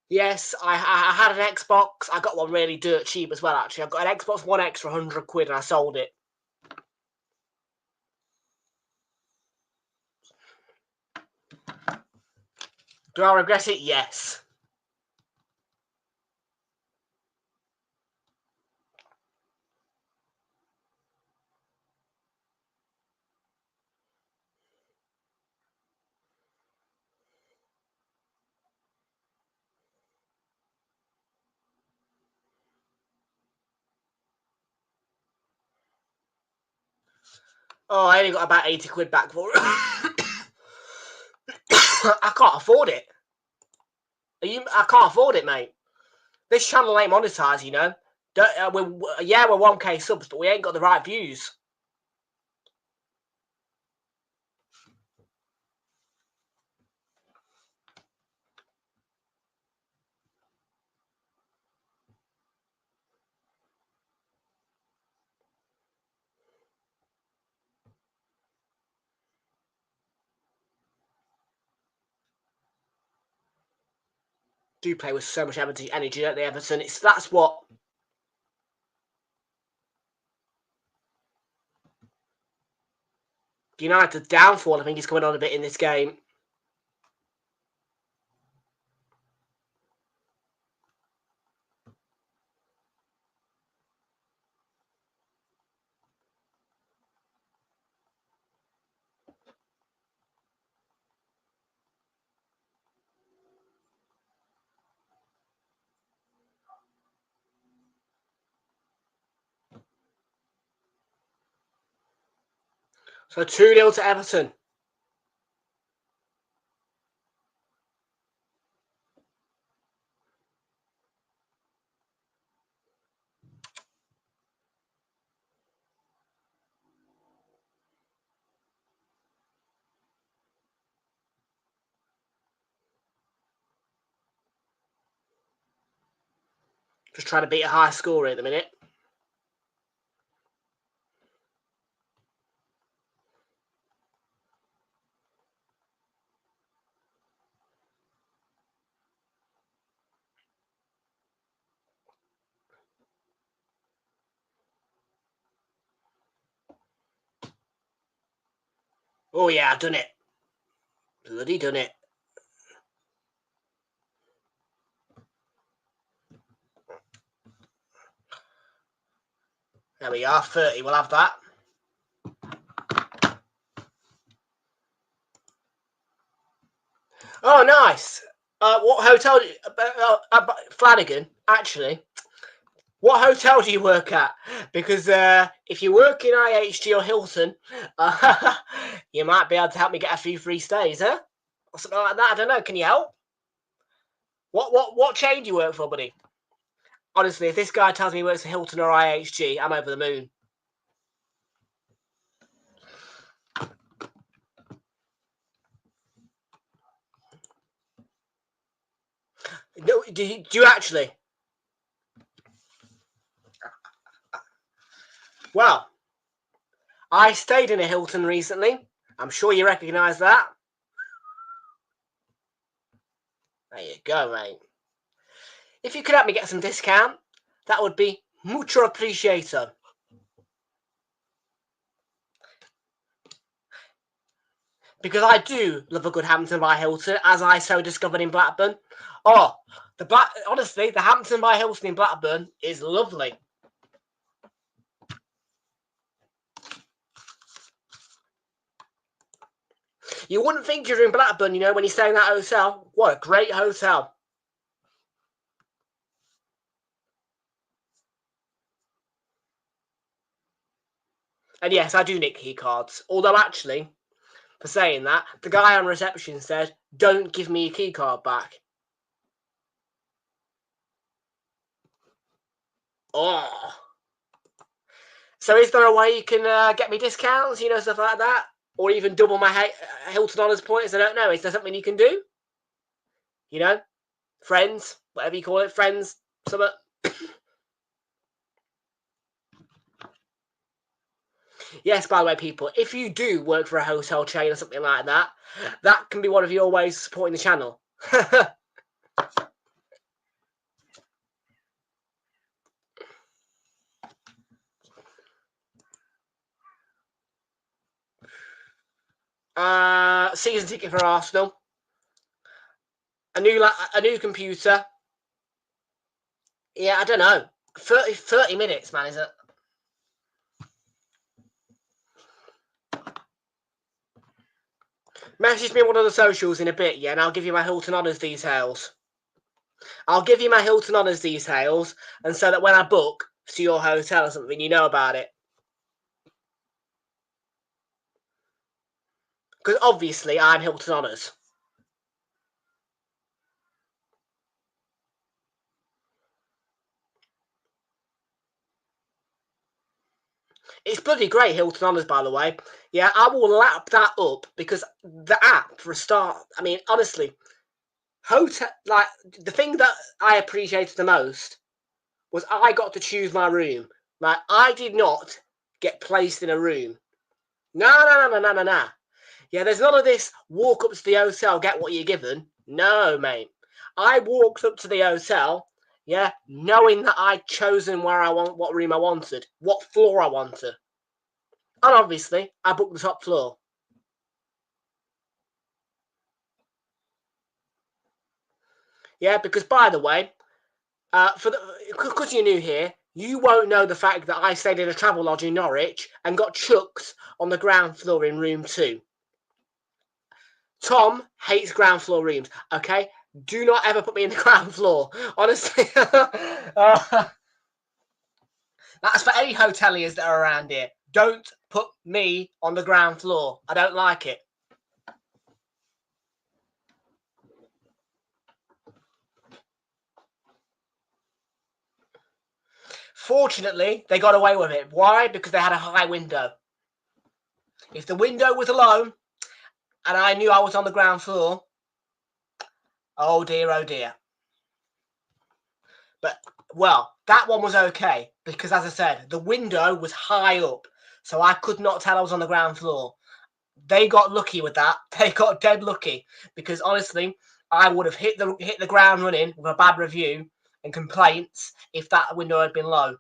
Yes, I had an Xbox. I got one really dirt cheap as well, actually. I got an Xbox One X for 100 quid and I sold it. Do I regret it? Yes. Oh, I only got about 80 quid back for it. I can't afford it. I can't afford it, mate. This channel ain't monetized, you know. We're 1K subs, but we ain't got the right views. do play with so much energy, don't they, Everton? That's what. United's downfall, I think, is coming on a bit in this game. So 2-0 to Everton. Just trying to beat a high scorer at the minute. Oh yeah, I've done it. Bloody done it. There we are, 30. We'll have that. Oh, nice. What hotel? Flanagan, actually. What hotel do you work at? Because if you work in IHG or Hilton, you might be able to help me get a few free stays, huh? Or something like that. I don't know. Can you help? What chain do you work for, buddy? Honestly, if this guy tells me he works for Hilton or IHG, I'm over the moon. No, do you actually? Well, I stayed in a Hilton recently. I'm sure you recognise that. There you go, mate. If you could help me get some discount, that would be mucho appreciated. Because I do love a good Hampton by Hilton, as I so discovered in Blackburn. Oh, honestly, the Hampton by Hilton in Blackburn is lovely. You wouldn't think you're in Blackburn, you know, when you stay in that hotel. What a great hotel. And yes, I do nick key cards. Although, actually, for saying that, the guy on reception said, don't give me your key card back. Oh. So is there a way you can get me discounts, you know, stuff like that? Or even double my Hilton Honours points? I don't know. Is there something you can do? You know? Friends? Whatever you call it. Friends? Something? Yes, by the way, people, if you do work for a hotel chain or something like that, that can be one of your ways of supporting the channel. Season ticket for Arsenal. A new computer. Yeah, I don't know. 30 minutes, man, is it? Message me on one of the socials in a bit, yeah, and I'll give you my Hilton Honours details. I'll give you my Hilton Honours details, and so that when I book to your hotel or something, you know about it. Because obviously, I'm Hilton Honours. It's bloody great, Hilton Honours, by the way. Yeah, I will lap that up because the app, for a start, I mean, honestly, the thing that I appreciated the most was I got to choose my room. Like, I did not get placed in a room. No. Yeah, there's none of this walk up to the hotel, get what you're given. No, mate. I walked up to the hotel, yeah, knowing that I'd chosen what room I wanted, what floor I wanted. And obviously, I booked the top floor. Yeah, because by the way, because you're new here, you won't know the fact that I stayed in a travel lodge in Norwich and got chucked on the ground floor in room 2. Tom hates ground floor rooms, okay? Do not ever put me in the ground floor. Honestly. That's for any hoteliers that are around here. Don't put me on the ground floor. I don't like it. Fortunately, they got away with it. Why? Because they had a high window. If the window was low and I knew I was on the ground floor, oh dear, oh dear. But, well, that one was okay because, as I said, the window was high up, so I could not tell I was on the ground floor. They got lucky with that. They got dead lucky because, honestly, I would have hit the ground running with a bad review and complaints if that window had been low,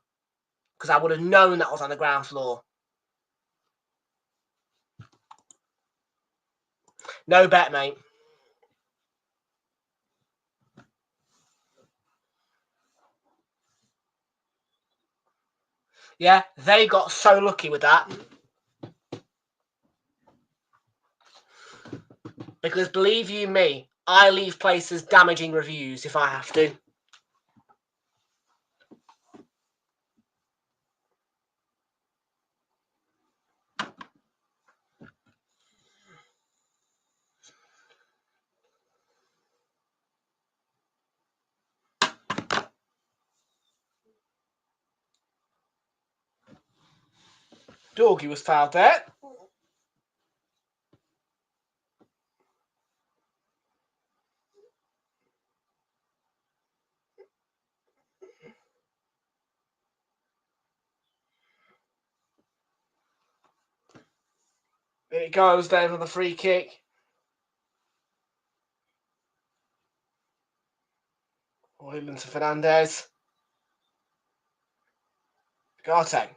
because I would have known that I was on the ground floor. No bet, mate. Yeah, they got so lucky with that. Because believe you me, I leave places damaging reviews if I have to. Doggy was fouled there. It goes down for the free kick. Williams to Fernandez. Garte.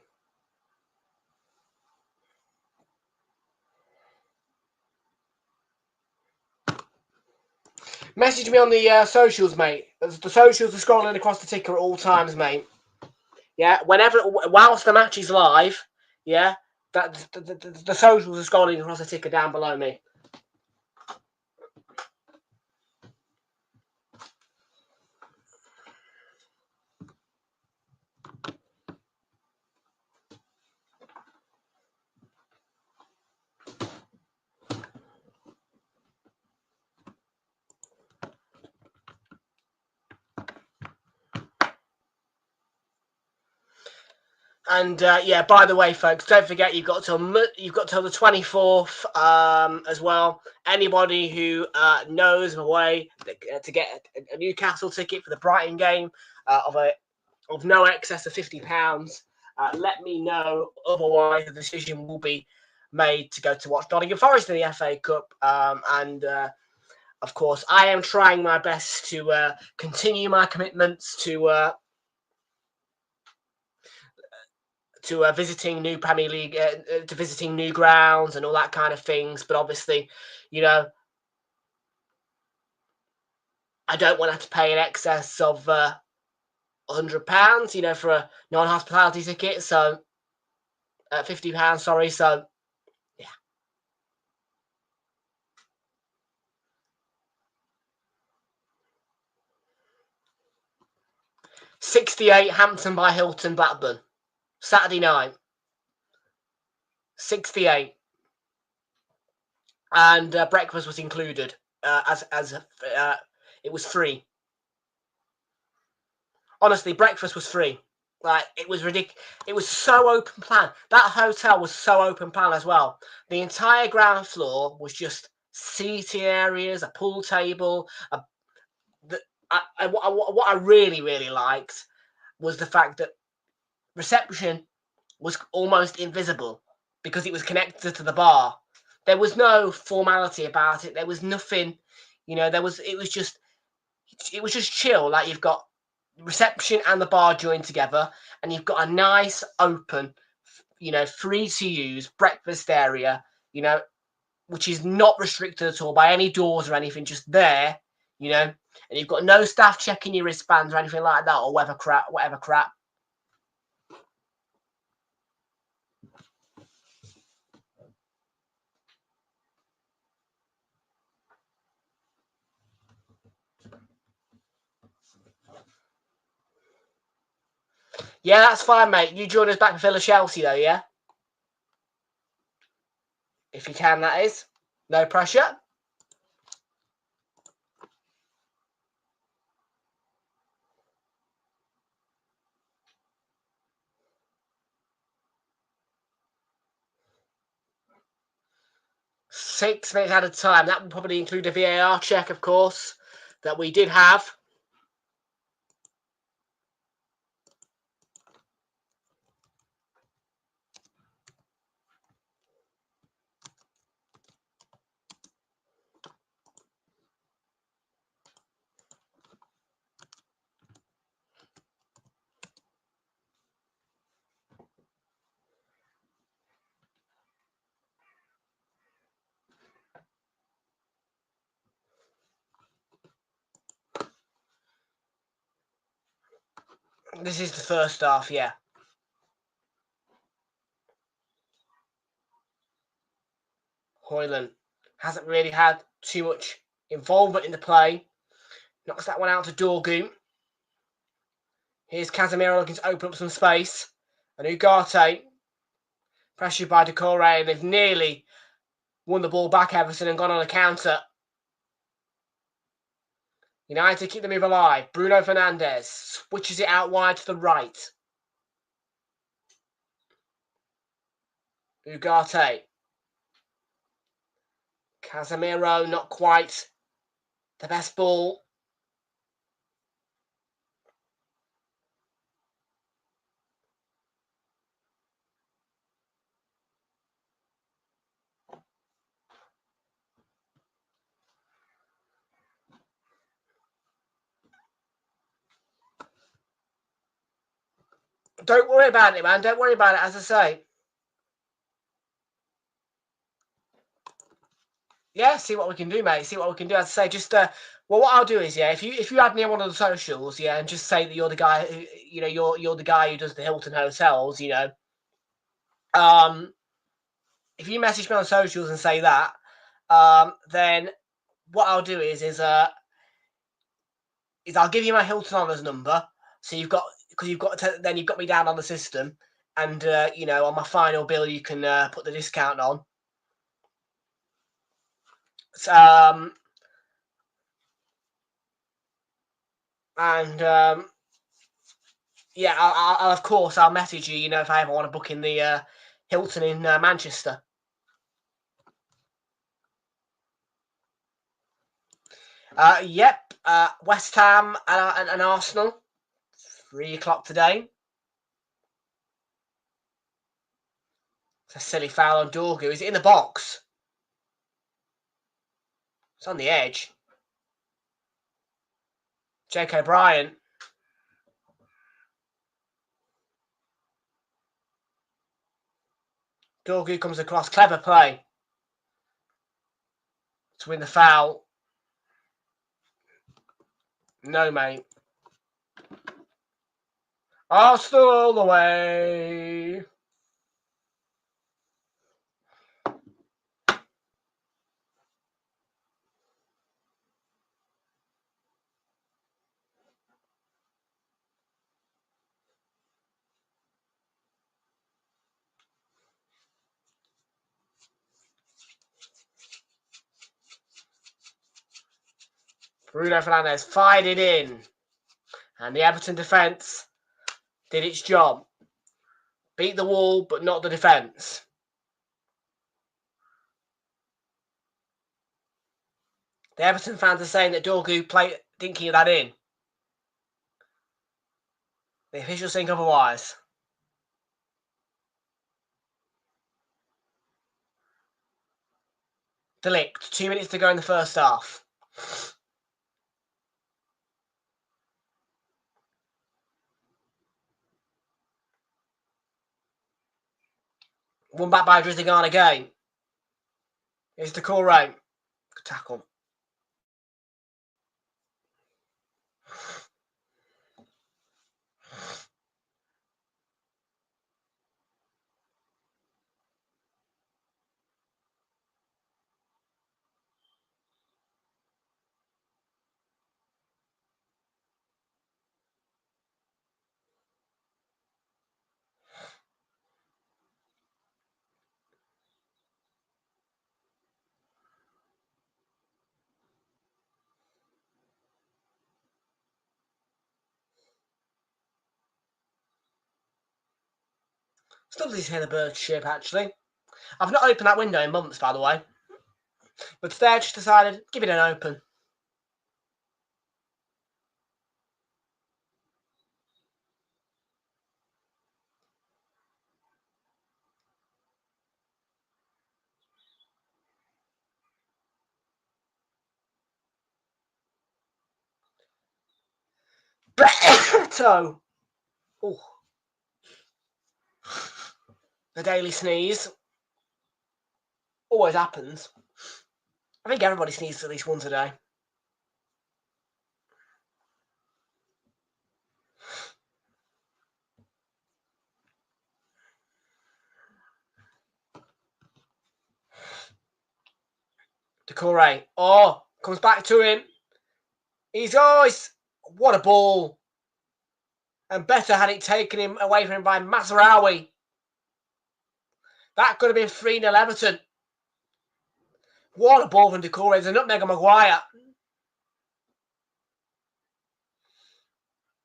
Message me on the socials, mate. The socials are scrolling across the ticker at all times, mate. Yeah, whilst the match is live, yeah, the socials are scrolling across the ticker down below me. And yeah, by the way, folks, don't forget you've got till the 24th as well. Anybody who knows of a way to get a Newcastle ticket for the Brighton game of no excess of £50, let me know. Otherwise, the decision will be made to go to watch Nottingham Forest in the FA Cup. Of course, I am trying my best to continue my commitments to visiting new Premier League, to visiting new grounds and all that kind of things. But obviously, you know, I don't want to have to pay in excess of £100, you know, for a non-hospitality ticket. So, £50, sorry. So, yeah. 68 Hampton by Hilton, Blackburn, Saturday night. 68. And breakfast was included, as it was free. Honestly, breakfast was free. Like, it was ridiculous. It was so open plan. That hotel was so open plan as well. The entire ground floor was just seating areas, a pool table. What I really, really liked was the fact that reception was almost invisible because it was connected to the bar. There was no formality about it. There was nothing, you know. It was just it was just chill. Like you've got reception and the bar joined together, and you've got a nice open, free to use breakfast area, which is not restricted at all by any doors or anything, just there, and you've got no staff checking your wristbands or anything like that, or whatever crap. Yeah, that's fine, mate. You join us back for Villa Chelsea, though, yeah? If you can, that is. No pressure. Six minutes at a time. That would probably include a VAR check, of course, that we did have. This is the first half, yeah. Højlund hasn't really had too much involvement in the play. Knocks that one out to Dorgu. Here's Casemiro looking to open up some space. And Ugarte, pressured by Decore, and they've nearly won the ball back, Everton, and gone on a counter. United keep the move alive. Bruno Fernandes switches it out wide to the right. Ugarte. Casemiro, not quite the best ball. Don't worry about it, man. Don't worry about it, as I say. Yeah, see what we can do, mate. See what we can do. As I say, just well, what I'll do is, yeah, if you add me on one of the socials, yeah, and just say that you're the guy, who, you're the guy who does the Hilton hotels, if you message me on socials and say that, then what I'll do is I'll give you my Hilton Honors number. So you've got then you've got me down on the system, and on my final bill you can put the discount on. Yeah, I'll of course I'll message you. If I ever want to book in the Hilton in Manchester. Yep. West Ham and Arsenal. 3 o'clock today. It's a silly foul on Dorgu. Is it in the box? It's on the edge. Jake O'Brien. Dorgu comes across. Clever play to win the foul. No, mate. Arsenal all the way. Bruno Fernandes fired it in. And the Everton defence did its job. Beat the wall, but not the defence. The Everton fans are saying that Dorgu didn't keep that in. The officials think otherwise. De Ligt, 2 minutes to go in the first half. Won back by Drizzigan again. Here's the core right. Good tackle. It's lovely to hear the birds chirp, actually. I've not opened that window in months, by the way. But today I just decided, give it an open. So, ooh. The daily sneeze always happens. I think everybody sneezes at least once a day. Decore. Oh, comes back to him. He's always... What a ball. And better had it taken him away from him by Mazraoui. That could have been 3-0 Everton. What a ball from Decore. It's a nutmeg of Maguire.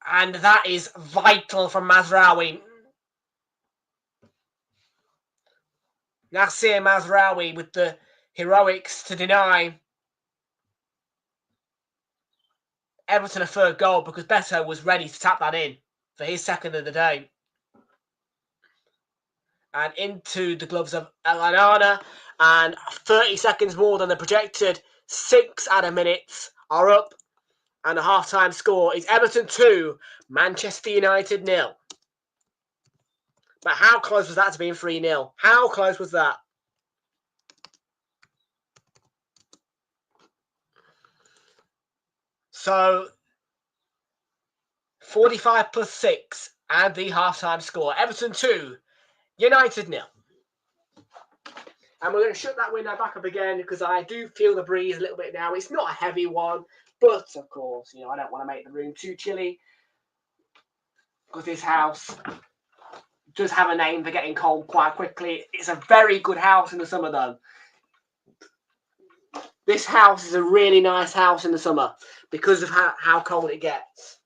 And that is vital from Mazraoui. Nasser Mazraoui with the heroics to deny Everton a third goal because Beto was ready to tap that in for his second of the day. And into the gloves of Elanana. And 30 seconds more than the projected 6 added minutes are up. And the half-time score is Everton 2, Manchester United 0. But how close was that to being 3-0? How close was that? So, 45 plus 6 and the half-time score. Everton 2, United 0. And we're going to shut that window back up again because I do feel the breeze a little bit now. It's not a heavy one, but of course, I don't want to make the room too chilly because this house does have a name for getting cold quite quickly. It's a very good house in the summer, though. This house is a really nice house in the summer because of how cold it gets.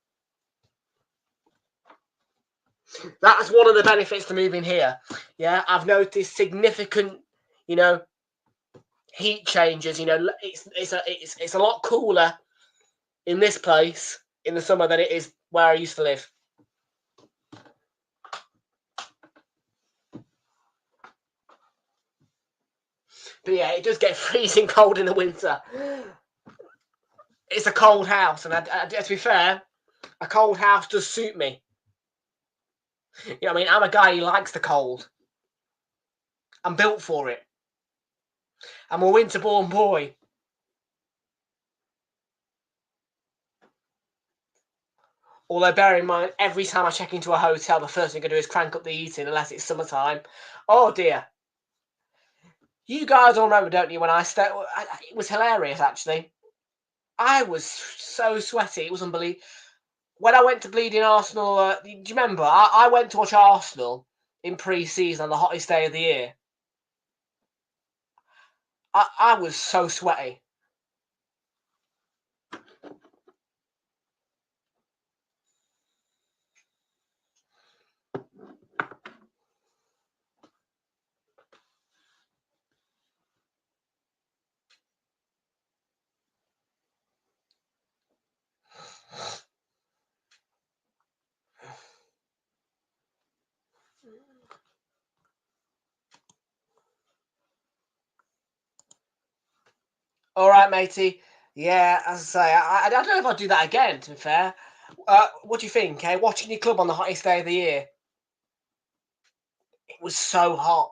That's one of the benefits to moving here. Yeah, I've noticed significant, heat changes. It's a lot cooler in this place in the summer than it is where I used to live. But yeah, it does get freezing cold in the winter. It's a cold house, and to be fair, a cold house does suit me. I'm a guy who likes the cold. I'm built for it. I'm a winter-born boy. Although, bear in mind, every time I check into a hotel, the first thing I do is crank up the heating, unless it's summertime. Oh, dear. You guys all remember, don't you, when it was hilarious, actually. I was so sweaty, it was unbelievable. When I went to bleeding Arsenal, do you remember? I went to watch Arsenal in pre-season on the hottest day of the year. I was so sweaty. All right, matey. Yeah, as I say, I don't know if I'll do that again, to be fair. What do you think, watching your club on the hottest day of the year? It was so hot.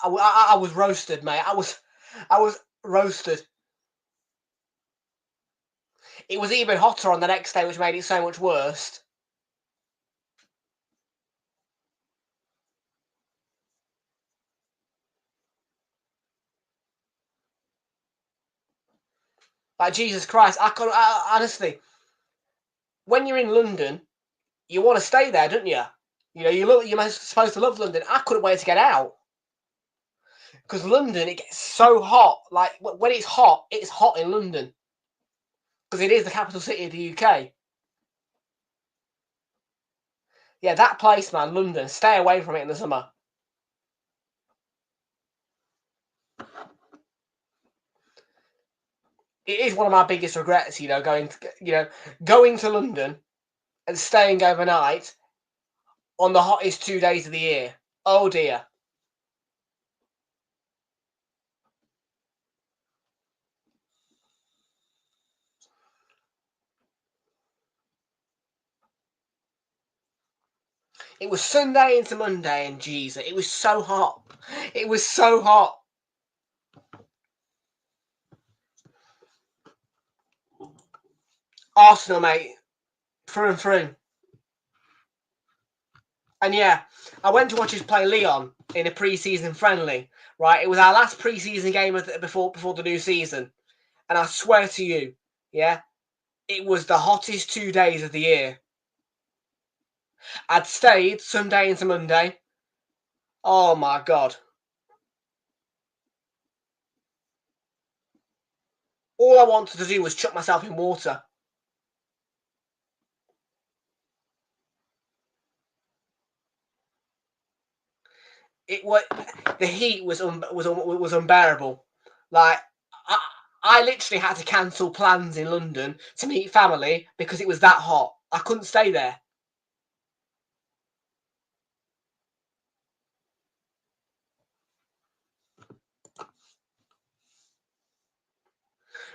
I was roasted, mate. I was roasted. It was even hotter on the next day, which made it so much worse. Like, Jesus Christ, honestly, when you're in London, you want to stay there, don't you? You know, you're supposed to love London. I couldn't wait to get out. Because London, it gets so hot. Like, when it's hot in London. Because it is the capital city of the UK. Yeah, that place, man, London. Stay away from it in the summer. It is one of my biggest regrets, you know, going to London and staying overnight on the hottest 2 days of the year. Oh dear. It was Sunday into Monday, and Jesus, it was so hot. It was so hot. Arsenal, mate, through and through. And yeah, I went to watch us play Lyon in a pre-season friendly. Right, it was our last pre-season game before the new season, and I swear to you, yeah, it was the hottest 2 days of the year. I'd stayed Sunday into Monday. Oh my God. All I wanted to do was chuck myself in water. It was the heat was unbearable. Like I literally had to cancel plans in London to meet family because it was that hot. I couldn't stay there.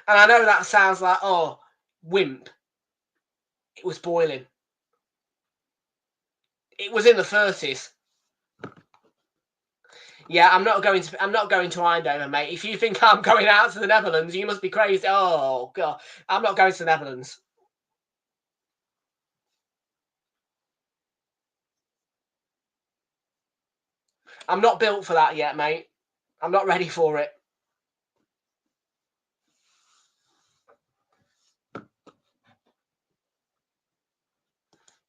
And I know that sounds like, oh, wimp. It was boiling. It was in the 30s. Yeah, I'm not going to Eindhoven, mate. If you think I'm going out to the Netherlands, you must be crazy. Oh God, I'm not going to the Netherlands. I'm not built for that yet, mate. I'm not ready for it.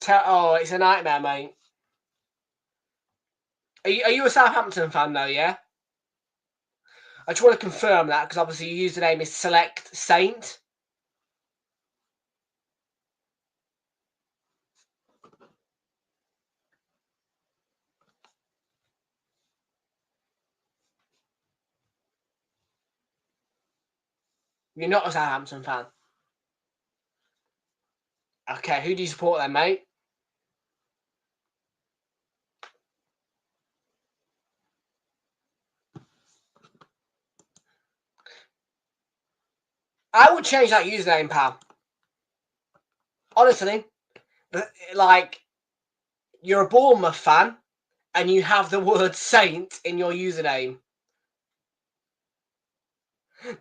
Oh, it's a nightmare, mate. Are you a Southampton fan, though, yeah? I just want to confirm that, because obviously your username is Select Saint. You're not a Southampton fan. Okay, who do you support then, mate? I would change that username, pal. Honestly, like, you're a Bournemouth fan, and you have the word Saint in your username.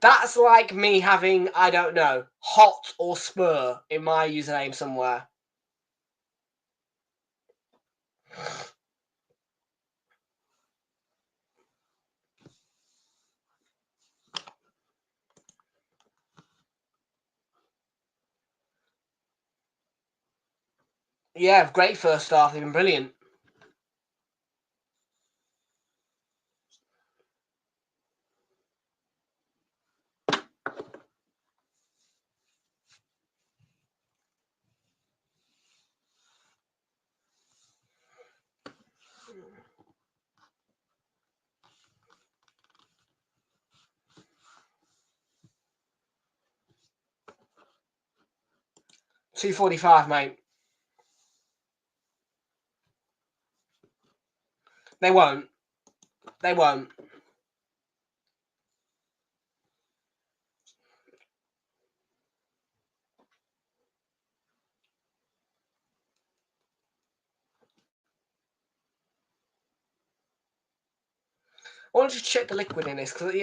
That's like me having, I don't know, Hot or Spur in my username somewhere. Yeah, great first start, even brilliant. $2.45, mate. They won't. They won't. want to just check the liquid in this because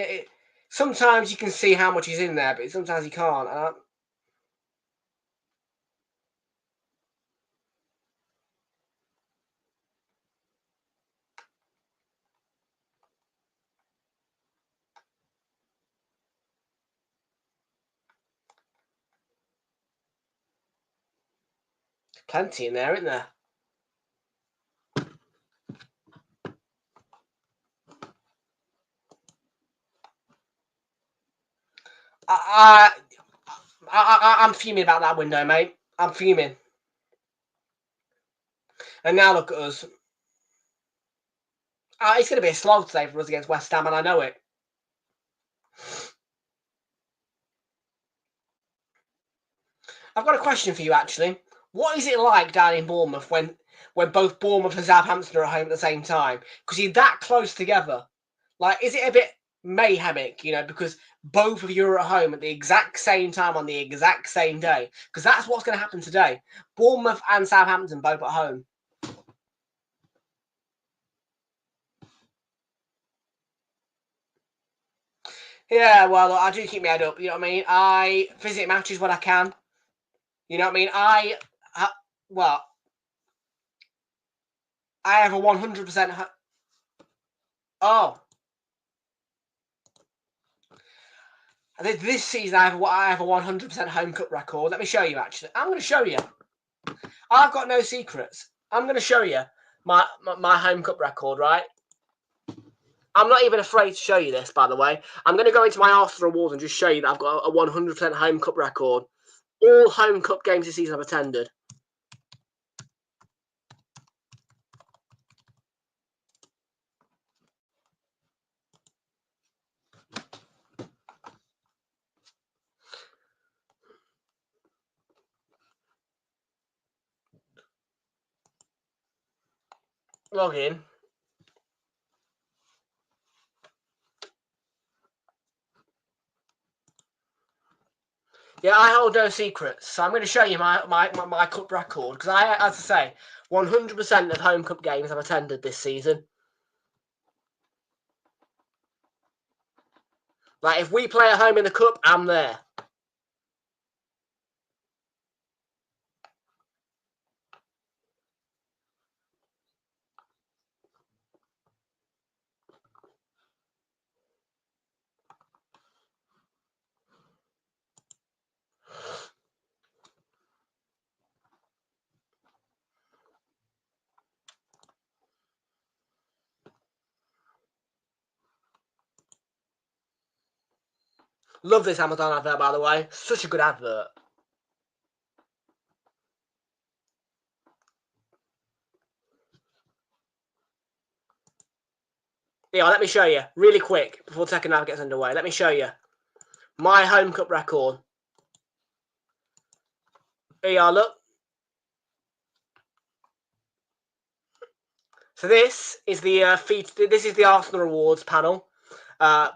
sometimes you can see how much is in there, but sometimes you can't. Plenty in there, isn't there? I'm fuming about that window, mate. I'm fuming. And now look at us. It's going to be a slog today for us against West Ham, and I know it. I've got a question for you, actually. What is it like down in Bournemouth when both Bournemouth and Southampton are at home at the same time? Because you're that close together. Like, is it a bit mayhemic, because both of you are at home at the exact same time on the exact same day? Because that's what's going to happen today. Bournemouth and Southampton both at home. Yeah, well, I do keep my head up. You know what I mean? I visit matches when I can. You know what I mean? I have a 100%. This season I have a 100% home cup record. Let me show you. Actually, I'm going to show you. I've got no secrets. I'm going to show you my home cup record. Right? I'm not even afraid to show you this. By the way, I'm going to go into my Arsenal awards and just show you that I've got a 100% home cup record. All home cup games this season I've attended. Log in. Yeah, I hold no secrets. So I'm going to show you my cup record because as I say, 100% of home cup games I've attended this season. Like, if we play at home in the cup, I'm there. Love this Amazon advert, by the way. Such a good advert. Yeah, let me show you really quick before the second half gets underway. Let me show you my home cup record. Here you are, look. So this is the This is the Arsenal Awards panel.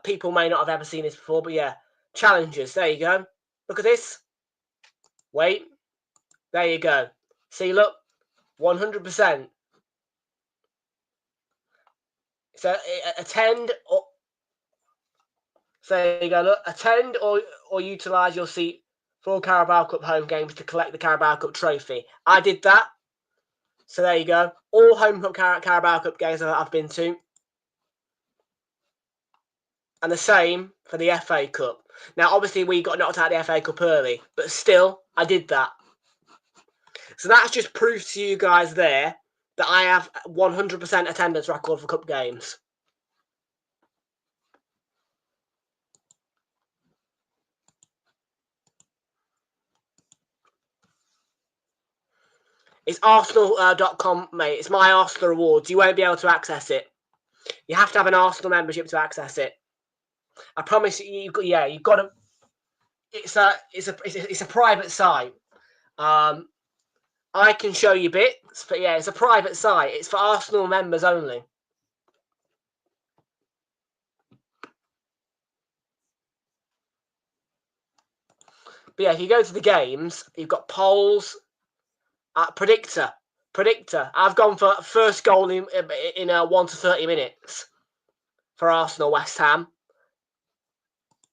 People may not have ever seen this before, but yeah, challenges. There you go. Look at this. Wait. There you go. See, look, 100%. So attend or so there you go. Look, attend or utilise your seat for all Carabao Cup home games to collect the Carabao Cup trophy. I did that. So there you go. All home cup Carabao Cup games I've been to. And the same for the FA Cup. Now, obviously, we got knocked out of the FA Cup early, but still, I did that. So that's just proof to you guys there that I have 100% attendance record for cup games. It's Arsenal.com, mate. It's my Arsenal Awards. You won't be able to access it. You have to have an Arsenal membership to access it. I promise you. You've got to. It's a private site. I can show you bits, but yeah, it's a private site. It's for Arsenal members only. But yeah, if you go to the games, you've got polls, predictor. I've gone for first goal in 1 to 30 minutes. for Arsenal, West Ham.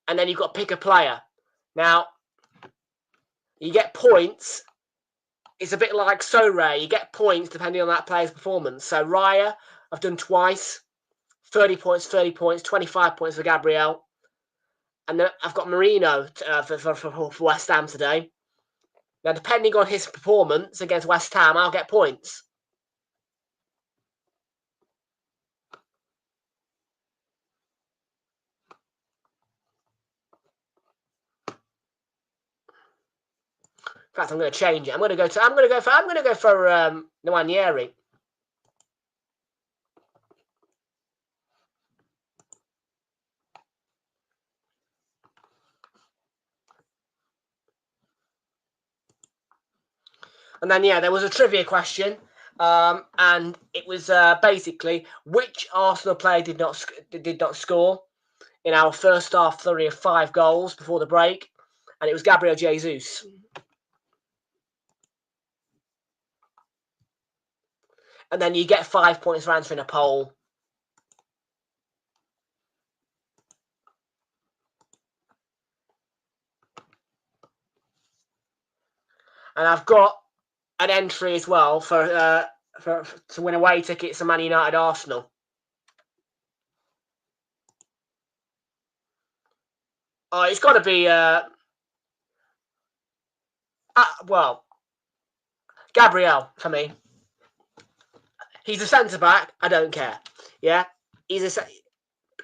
And then you've got to pick a player. Now, you get points. It's a bit like so rare. You get points depending on that player's performance. So Raya, I've done twice. 30 points, 25 points for Gabriel. And then I've got Marino for West Ham today. Now, depending on his performance against West Ham, I'll get points. In fact, I'm going to change it. I'm going to go for Nwaneri. And then, yeah, there was a trivia question, and it was basically which Arsenal player did not score in our first half flurry of 5 goals before the break, and it was Gabriel Jesus. And then you get 5 points for answering a poll. And I've got an entry as well for to win away tickets to Man United Arsenal. Oh, it's got to be well, Gabriel for me. He's a centre back. I don't care. Yeah,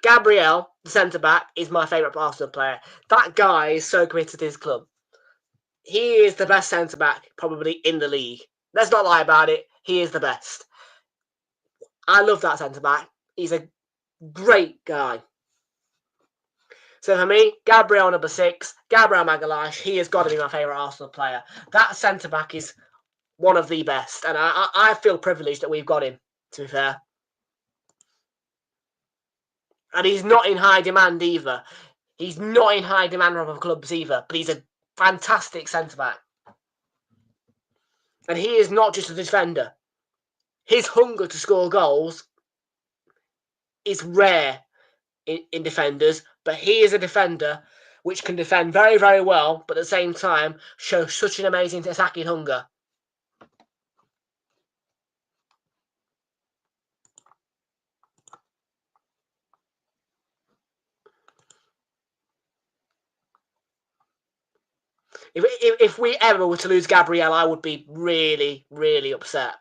Gabriel, the centre back, is my favourite Arsenal player. That guy is so committed to his club. He is the best centre back probably in the league. Let's not lie about it. He is the best. I love that centre back. He's a great guy. So for me, Gabriel number 6, Gabriel Magalhaes, he has got to be my favourite Arsenal player. That centre back is one of the best, and I feel privileged that we've got him, to be fair. And he's not in high demand either. He's not in high demand from other clubs either, but he's a fantastic centre back. And he is not just a defender. His hunger to score goals is rare in defenders, but he is a defender which can defend very, very well, but at the same time show such an amazing attacking hunger. If we ever were to lose Gabriel, I would be really, really upset.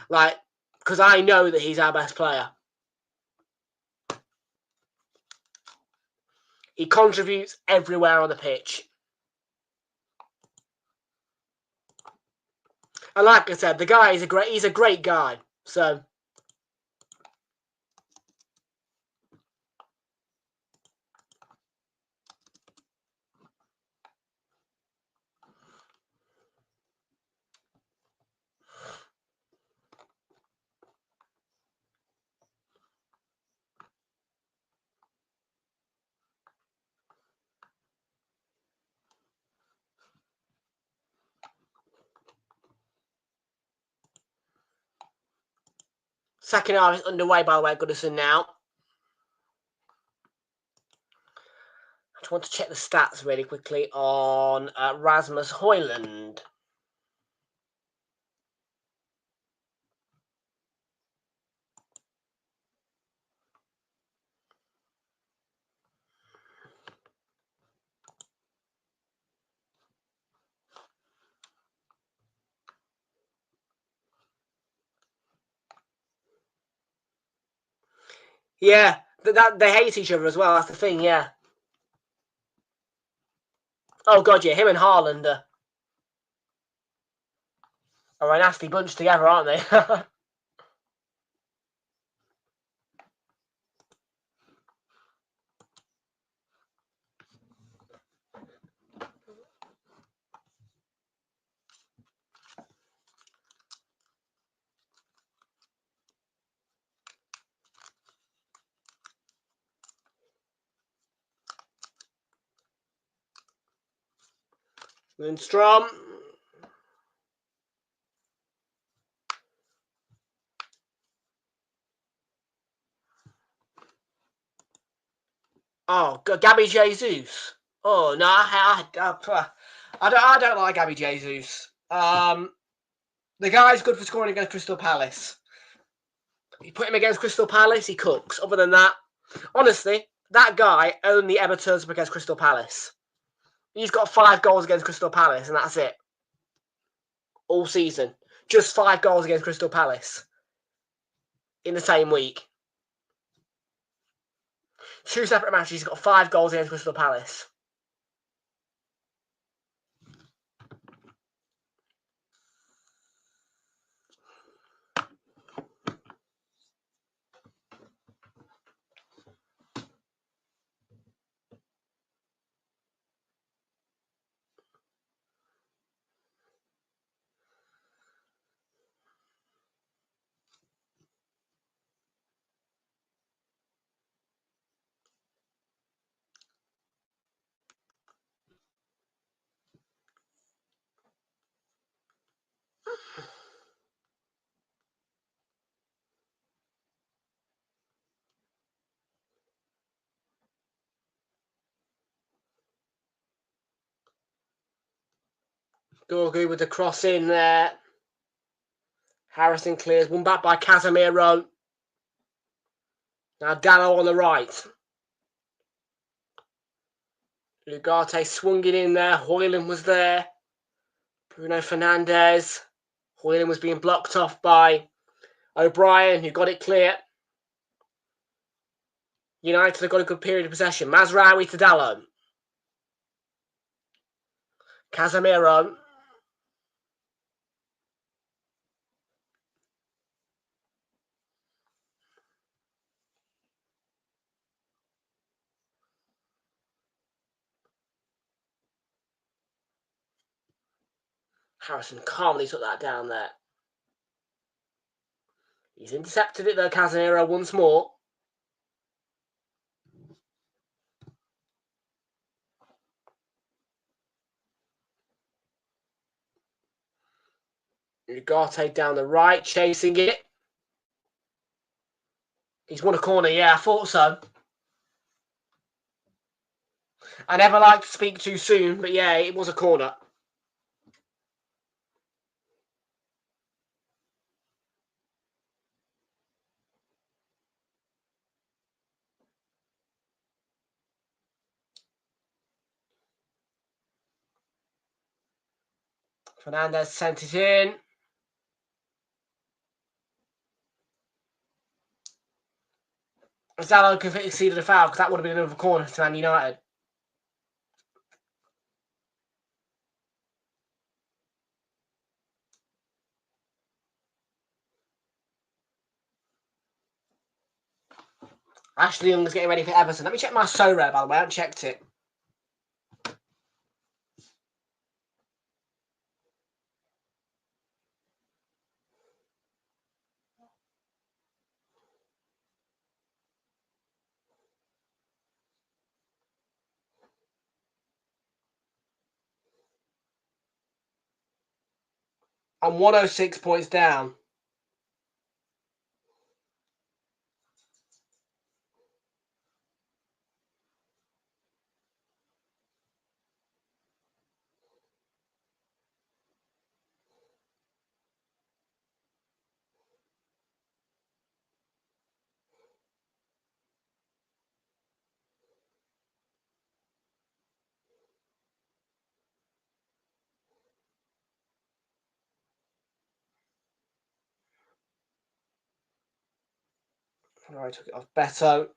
Like, because I know that he's our best player. He contributes everywhere on the pitch. And like I said, the guy is he's a great guy. So second half is underway, by the way, Goodison now. I just want to check the stats really quickly on Rasmus Højlund. Yeah, they hate each other as well. That's the thing, yeah. Oh, God, yeah, him and Haaland are a nasty bunch together, aren't they? Lundstrom. Oh, Gabby Jesus. Oh no, I don't like Gabby Jesus. The guy's good for scoring against Crystal Palace. You put him against Crystal Palace, he cooks. Other than that, honestly, that guy only ever turns up against Crystal Palace. He's got 5 goals against Crystal Palace, and that's it. All season. Just 5 goals against Crystal Palace. In the same week. 2 separate matches, he's got 5 goals against Crystal Palace. Gorgu with the cross in there. Harrison clears. One back by Casemiro. Now Dallo on the right. Ugarte swung it in there. Hoyland was there. Bruno Fernandes. Hoyland was being blocked off by O'Brien, who got it clear. United have got a good period of possession. Mazraoui to Dallo. Casemiro. Harrison calmly took that down there. He's intercepted it though, Casemiro, once more. Ugarte down the right, chasing it. He's won a corner, yeah, I thought so. I never like to speak too soon, but yeah, it was a corner. Fernandes sent it in. Dallo conceded a foul because that would have been another corner to Man United. Ashley Young's getting ready for Everton. Let me check my Sorare, by the way. I haven't checked it. I'm 106 points down. I took it off Beto.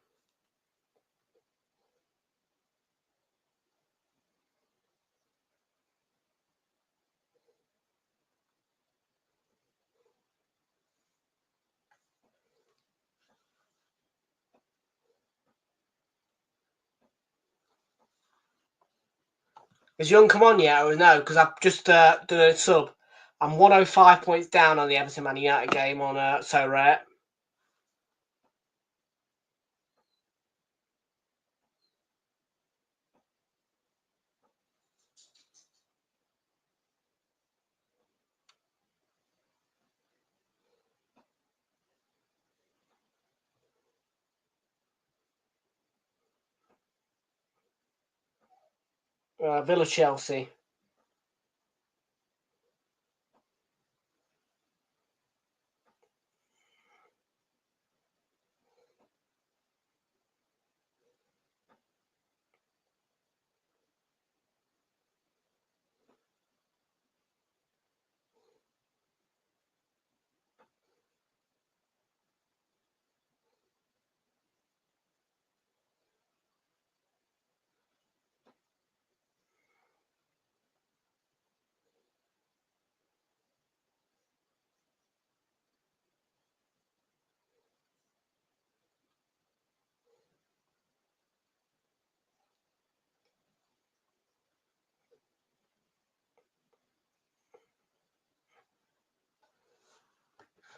Has Young come on yet or no? Because I've just done a sub. I'm 105 points down on the Everton Man United game on Sorare. Villa Chelsea.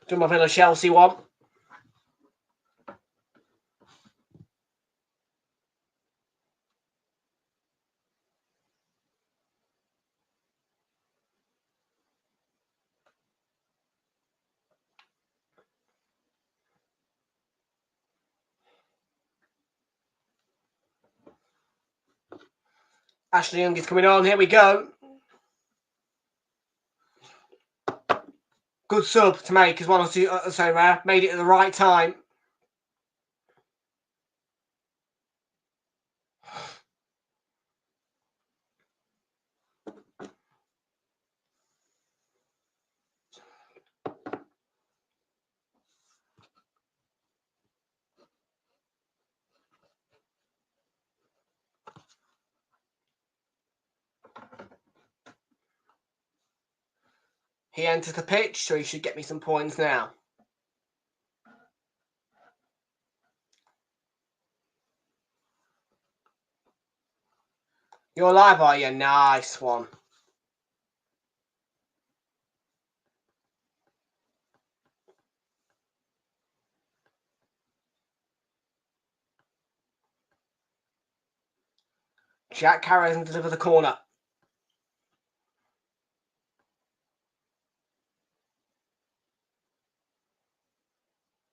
Do my Villa Chelsea one. Ashley Young is coming on. Here we go. Good sub to make as well as so rare. Made it at the right time. He enters the pitch, so he should get me some points now. You're live, are you? Nice one. Jack carries and delivers the corner.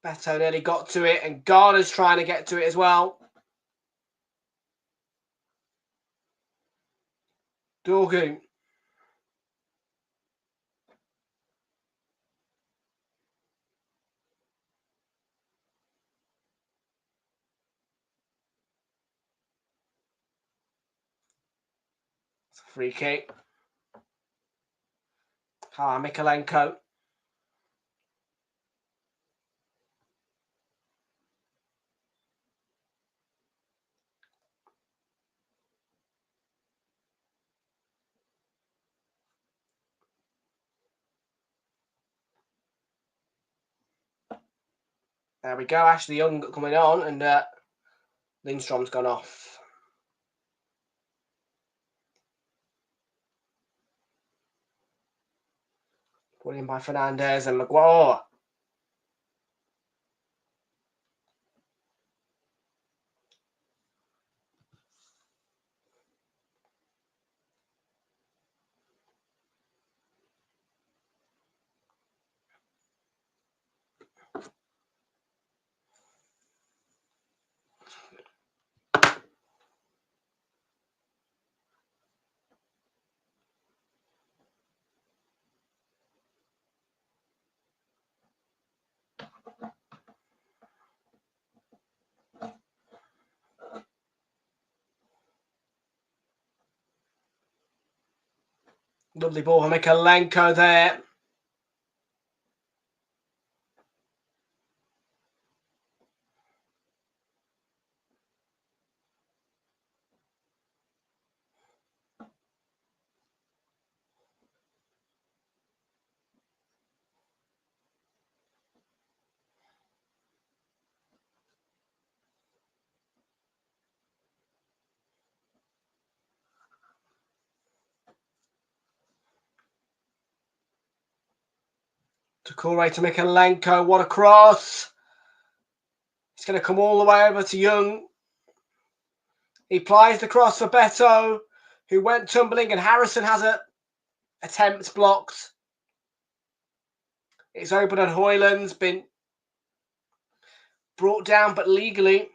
Beto nearly got to it, and Garner's trying to get to it as well. Dorgu. It's a free kick. Mikalenko. There we go. Ashley Young coming on, and Lindstrom's gone off. Put in by Fernandez and Maguire. Lovely ball for Mikalenko there. Takure to Mikalenko. What a cross. It's going to come all the way over to Young. He plies the cross for Beto, who went tumbling, and Harrison has a attempt blocked. It's open and Hoyland's been brought down, but legally.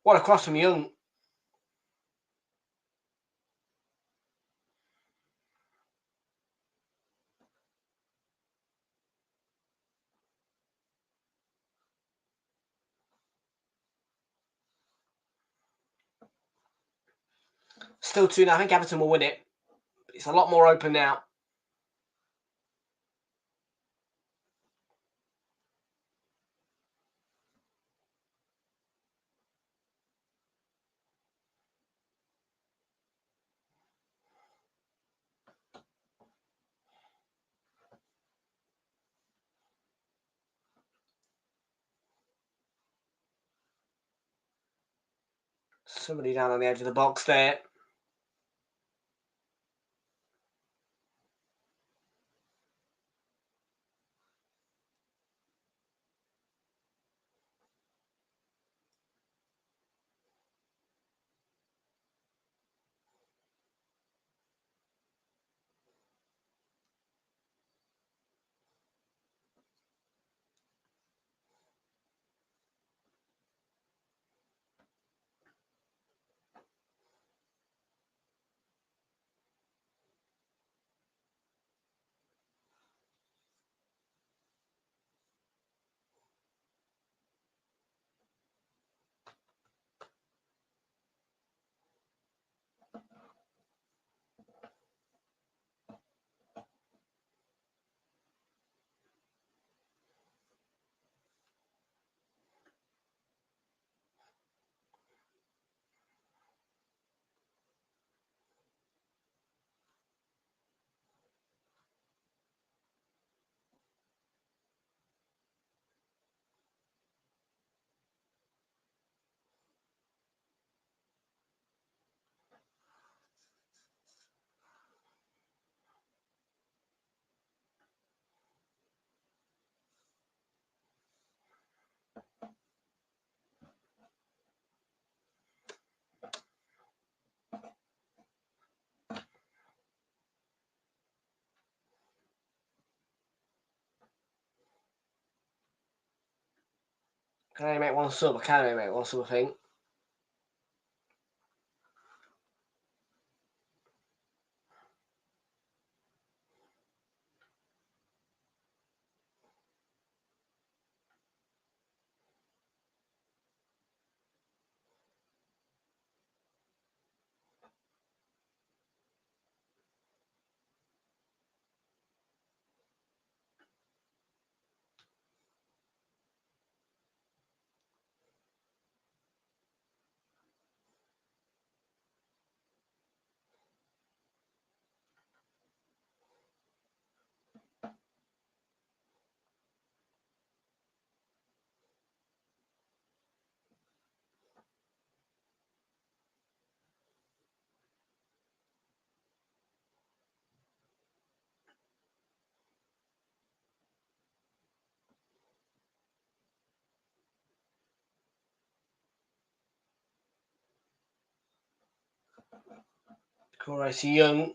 What a cross from Young. Still 2-0. I think Everton will win it. It's a lot more open now. Somebody down on the edge of the box there. Can I make one sub? I can only make one sub, I think. Corey Young.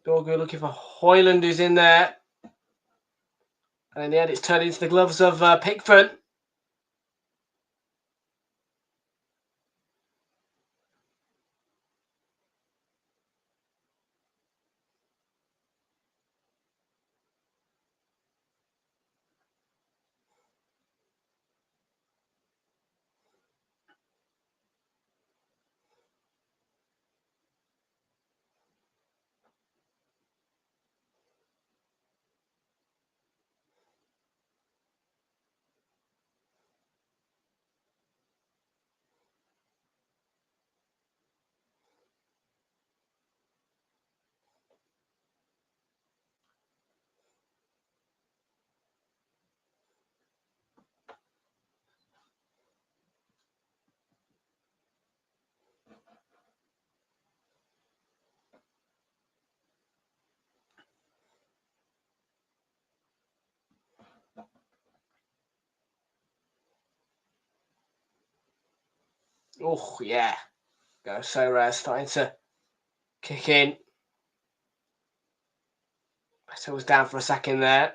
Dorgo looking for Hoyland, who's in there. And in the end, it's turned into the gloves of Pickford. Oh, yeah. Go so rare, starting to kick in. So it was down for a second there.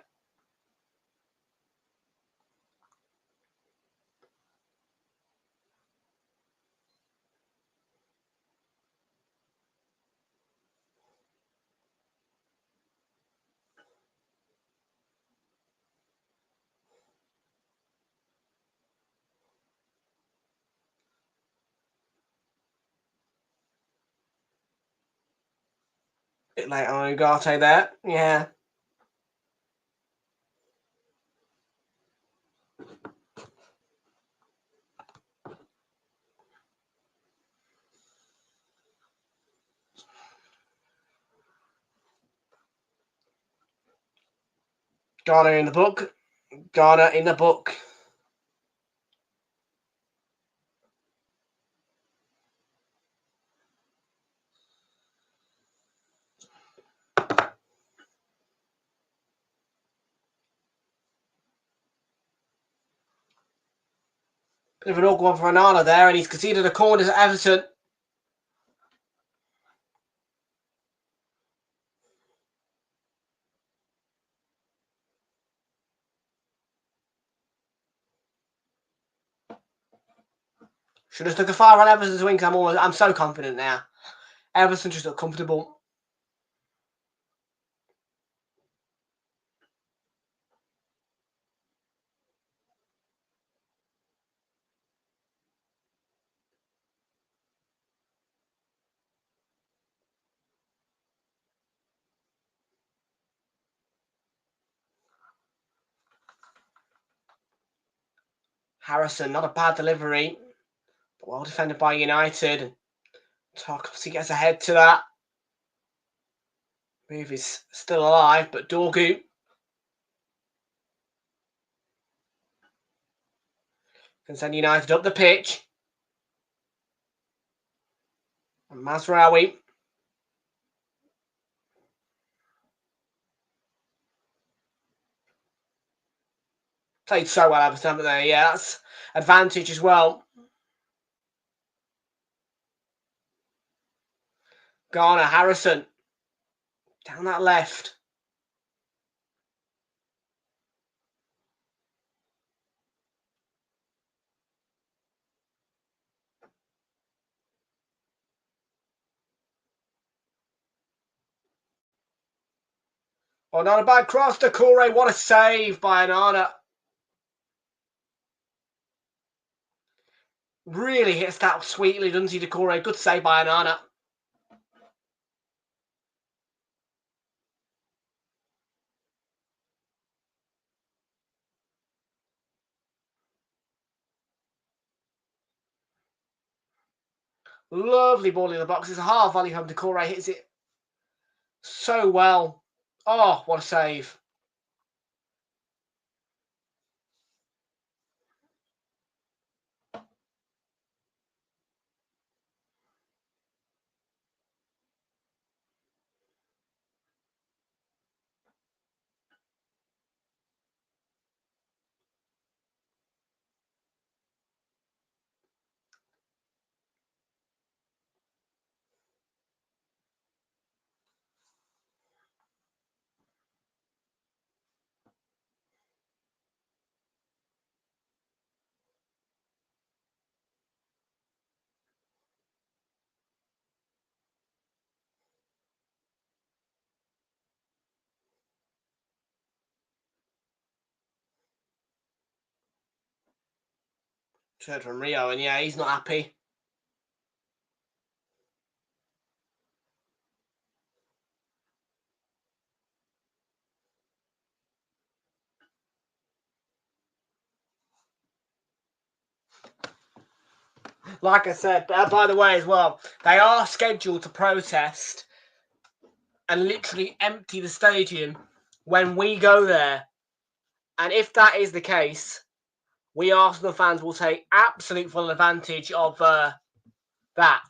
Bit late on Ugarte there. Yeah. Ghana in the book. Ghana in the book. Bit of an awkward one for Onana there, and he's conceded a corner to Everton. Should have took a fire on Everton's wing. I'm so confident now. Everton just look comfortable. Harrison, not a bad delivery. But well defended by United. Tarkovsky gets ahead to that. Move is still alive, but Dorgu can send United up the pitch. And Mazraoui. Played so well, Everton, haven't they? Yeah, that's advantage as well. Garner, Harrison. Down that left. Oh, not a bad cross to Corey. What a save by Onana. Really hits that sweetly, doesn't he, Decore? Good save by Onana. Lovely ball in the box. It's a half volley home. Decore hits it so well. Oh, what a save. Third from Rio, and yeah, he's not happy. Like I said, by the way, as well, they are scheduled to protest and literally empty the stadium when we go there. And if that is the case, we Arsenal fans will take absolute full advantage of that.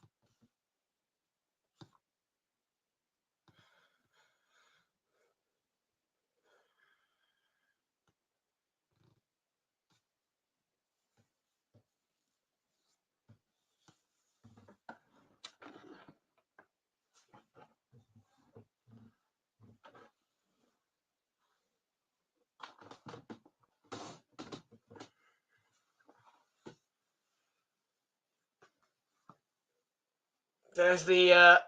There's the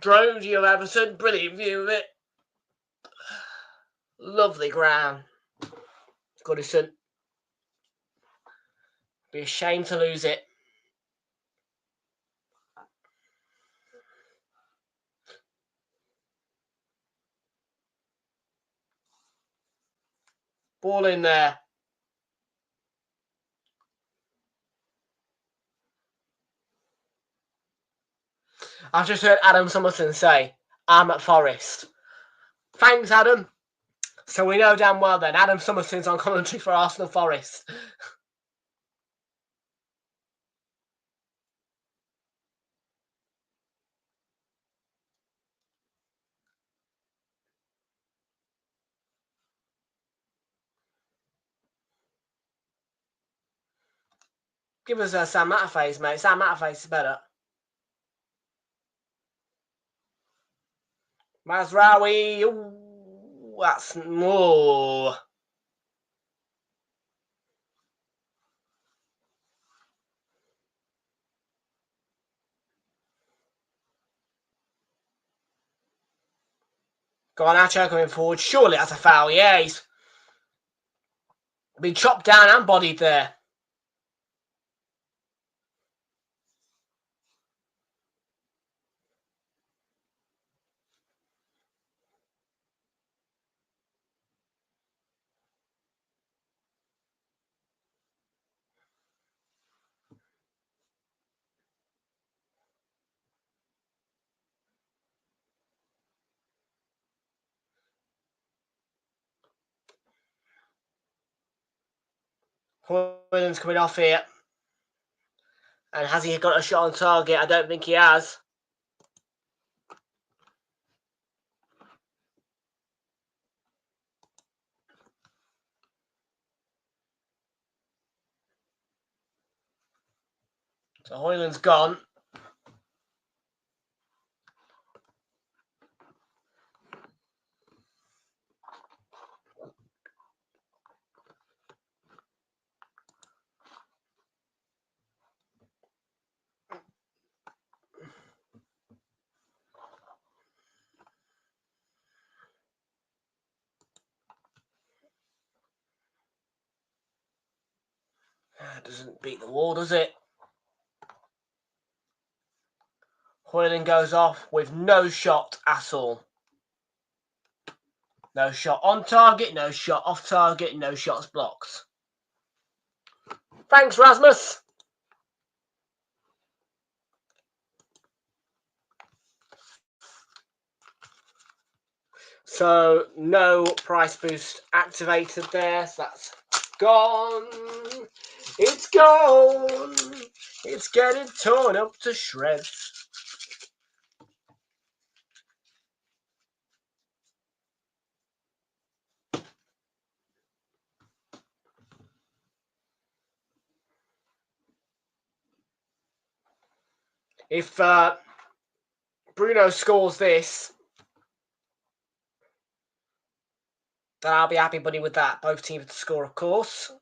drone view of Everton. Brilliant view of it. Lovely ground. Goodison. Be a shame to lose it. Ball in there. I've just heard Adam Summerson say, I'm at Forest. Thanks, Adam. So we know damn well then, Adam Summerson's on commentary for Arsenal Forest. Give us a Sam Matterface, mate. Sam Matterface is better. Mazraoui. Ooh, that's more. Go on, Acho coming forward. Surely that's a foul. Yeah, he's been chopped down and bodied there. Williams coming off here. And has he got a shot on target? I don't think he has. So Hoyland's gone. Doesn't beat the wall, does it? Hoyland goes off with no shot at all. No shot on target, no shot off target, no shots blocked. Thanks, Rasmus. So no price boost activated there. So that's gone. It's gone. It's getting torn up to shreds. If Bruno scores this, then I'll be happy, buddy, with that. Both teams to score, of course.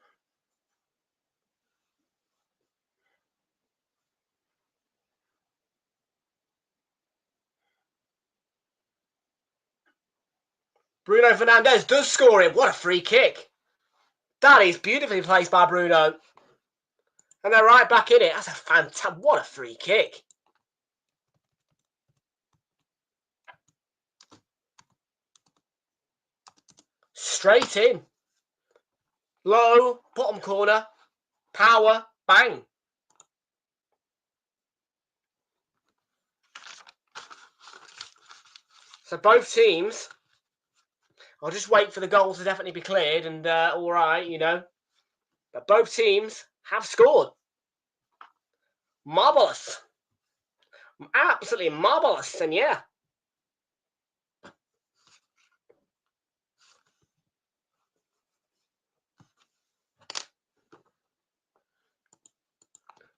Bruno Fernandes does score it. What a free kick. That is beautifully placed by Bruno. And they're right back in it. That's a fantastic... What a free kick. Straight in. Low, bottom corner. Power, bang. So both teams... I'll just wait for the goal to definitely be cleared and all right, you know. But both teams have scored. Marvellous. Absolutely marvellous. And yeah.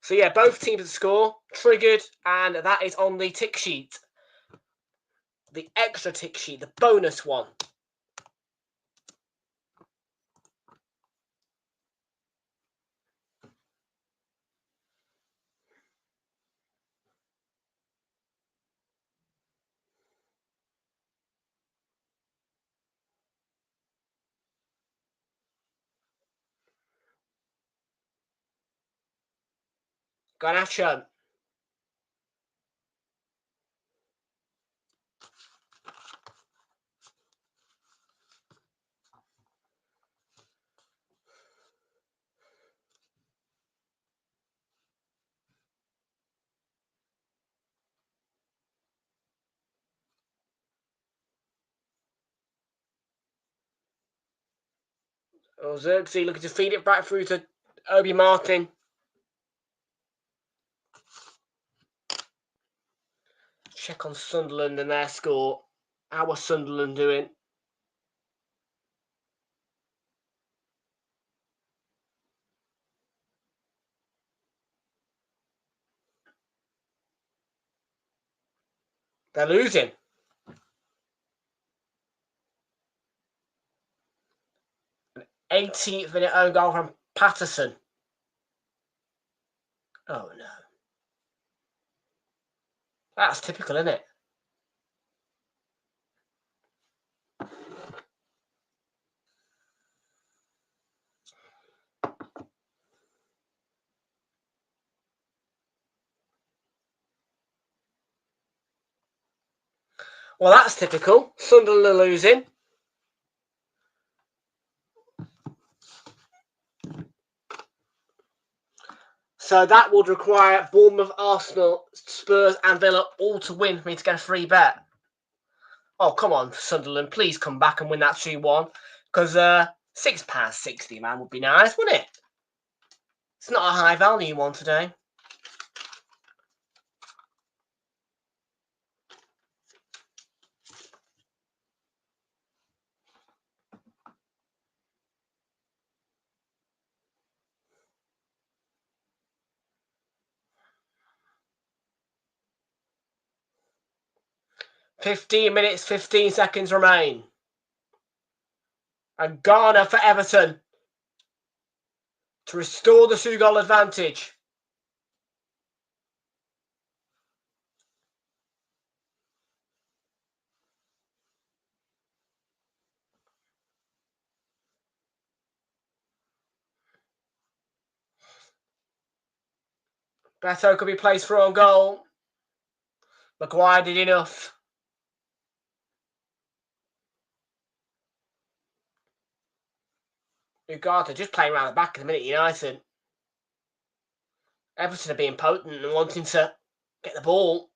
So yeah, both teams have scored, triggered, and that is on the tick sheet. The extra tick sheet, the bonus one. Garnacho. Xerxes looking to feed it back through to Obi Martin. Check on Sunderland and their score. How was Sunderland doing? They're losing. 18th minute own goal from Patterson. Oh no. That's typical, isn't it? Well, that's typical. Sunderland are losing. So that would require Bournemouth, Arsenal, Spurs and Villa all to win for me to get a free bet. Oh, come on, Sunderland. Please come back and win that 2-1. Because £6.60, man, would be nice, wouldn't it? It's not a high value one today. $15 minutes, 15 seconds remain. And Garner for Everton to restore the 2-goal advantage. Beto could be placed for on goal. Maguire did enough. Ugarte just playing around the back of the minute, United. Everton are being potent and wanting to get the ball.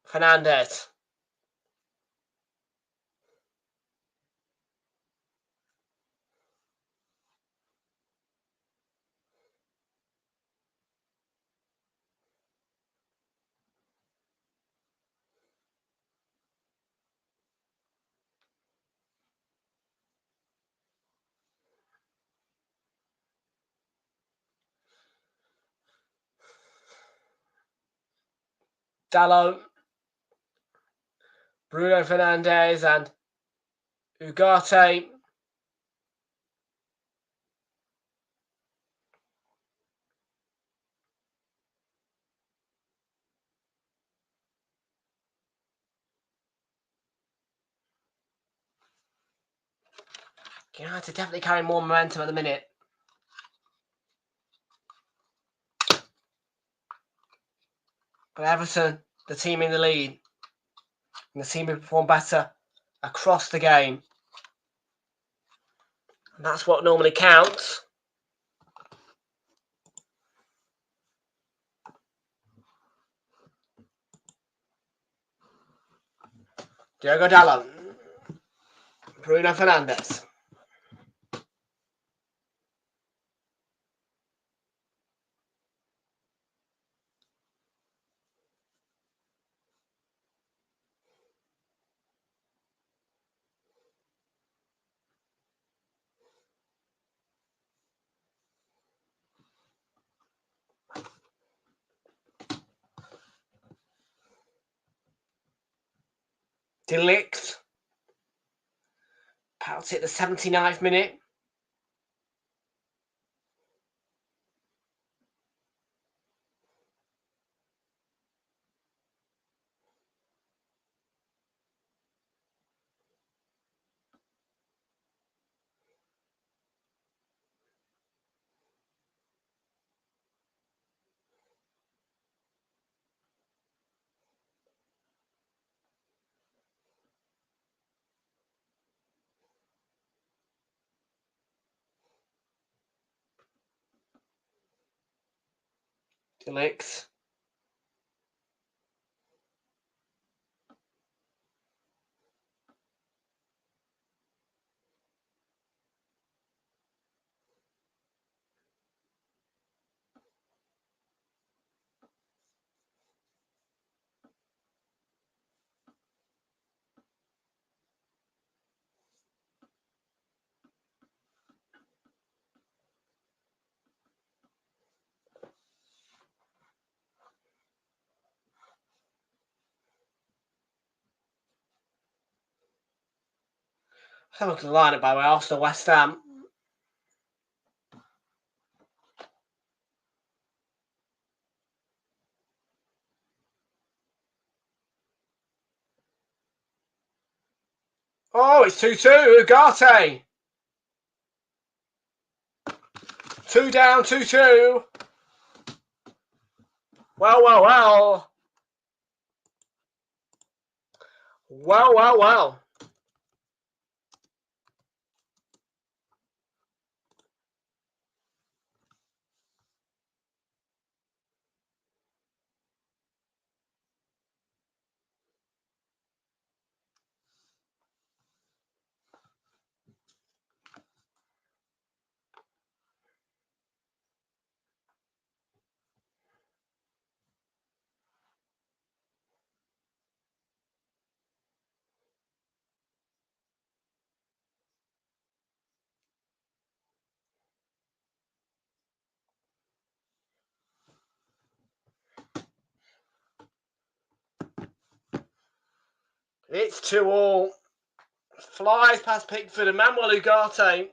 Fernandez. Dalot. Bruno Fernandes and Ugarte. United definitely carrying more momentum at the minute. But Everton, the team in the lead. And the team who perform better across the game. And that's what normally counts. Diogo Dalot. Bruno Fernandes. Delict. Penalty at the 79th minute. Delict. Have a look at the lineup, by the way. Arsenal, West Ham. Oh, it's 2-2. Ugarte. 2 down, 2-2. Well, well, well. Well, well, well. It's 2-2. Flies past Pickford and Manuel Ugarte.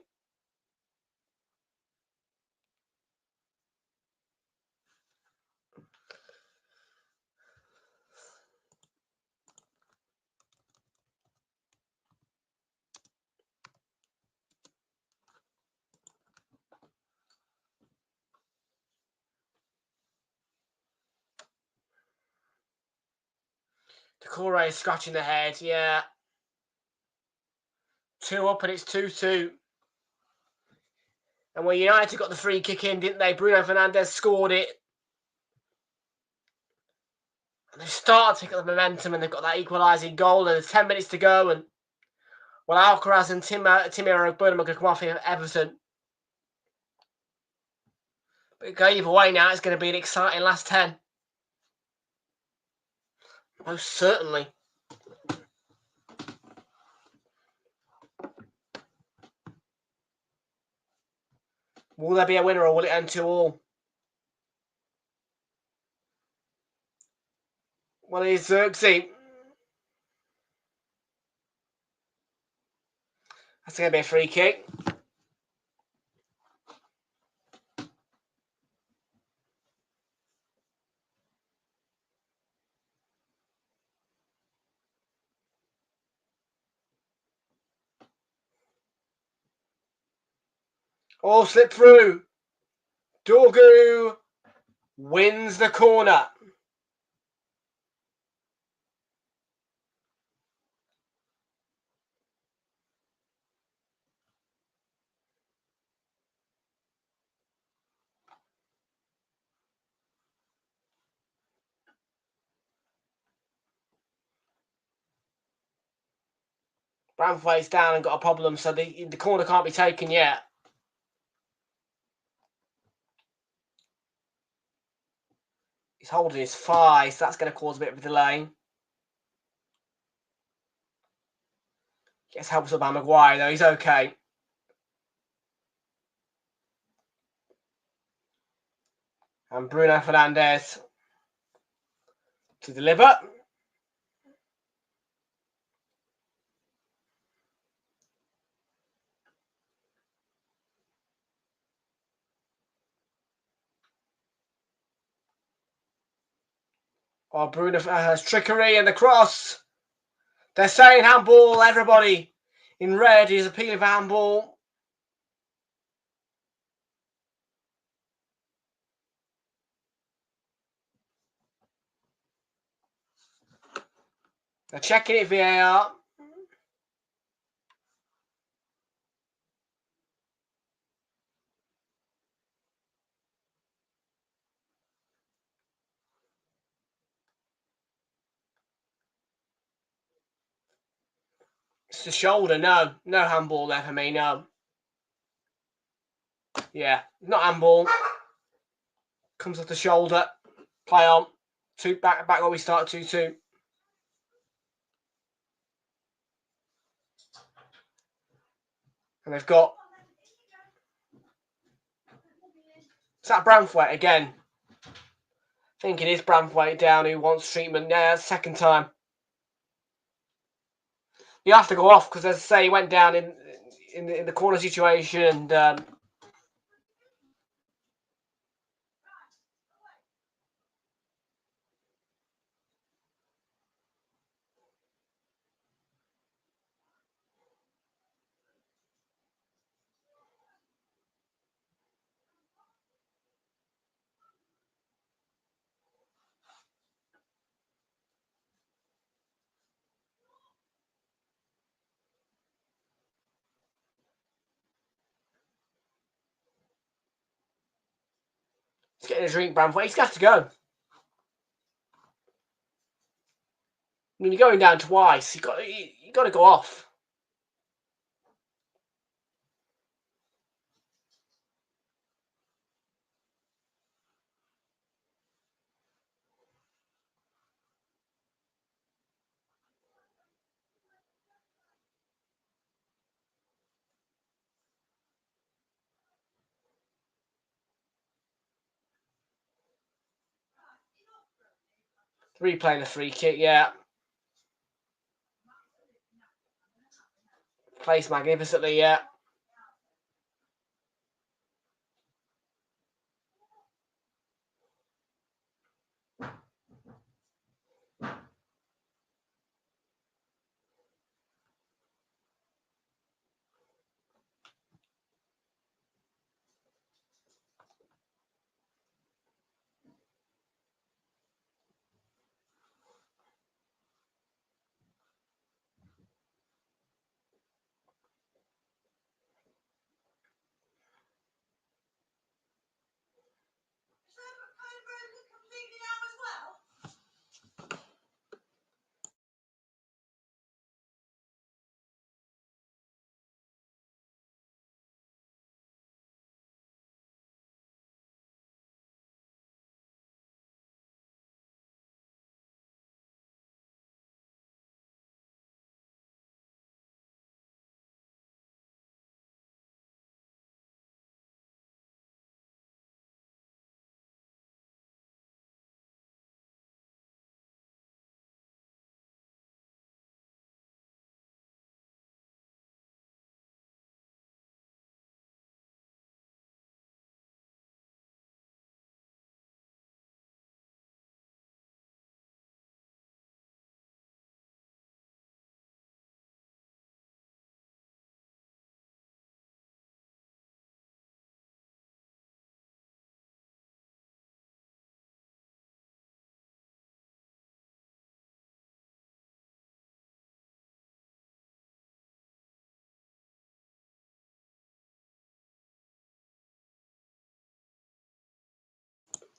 Decore is scratching the head, yeah. 2 up and it's 2-2. And when United got the free kick in, didn't they? Bruno Fernandes scored it. And they started to pick up the momentum and they've got that equalising goal and there's 10 minutes to go. And well, Alcaraz and Timur Burnham are going to come off here at Everton. But go either way now, it's going to be an exciting last 10. Most certainly. Will there be a winner or will it end 2-2? Well, it's Xerxes. That's going to be a free kick. Oh, slip through. Dorgu wins the corner. Branthwaite's down and got a problem, so the corner can't be taken yet. He's holding his thigh, so that's going to cause a bit of a delay. Gets helped up by Maguire, though. He's okay. And Bruno Fernandes to deliver. Oh, Bruno has trickery and the cross. They're saying handball. Everybody in red is appealing for handball. They're checking it VAR. It's the shoulder. No handball there for me. No. Yeah, not handball. Comes off the shoulder. Play on. Back where we started 2-2. And they've got... Is that Branthwaite again? I think it is Branthwaite down who wants treatment. Yeah, second time. You have to go off because, as I say, he went down in the corner situation and... He's getting a drink, Branthwaite. He's got to go. I mean, you're going down twice. You got to go off. Replaying the free kick, yeah. Plays magnificently, yeah.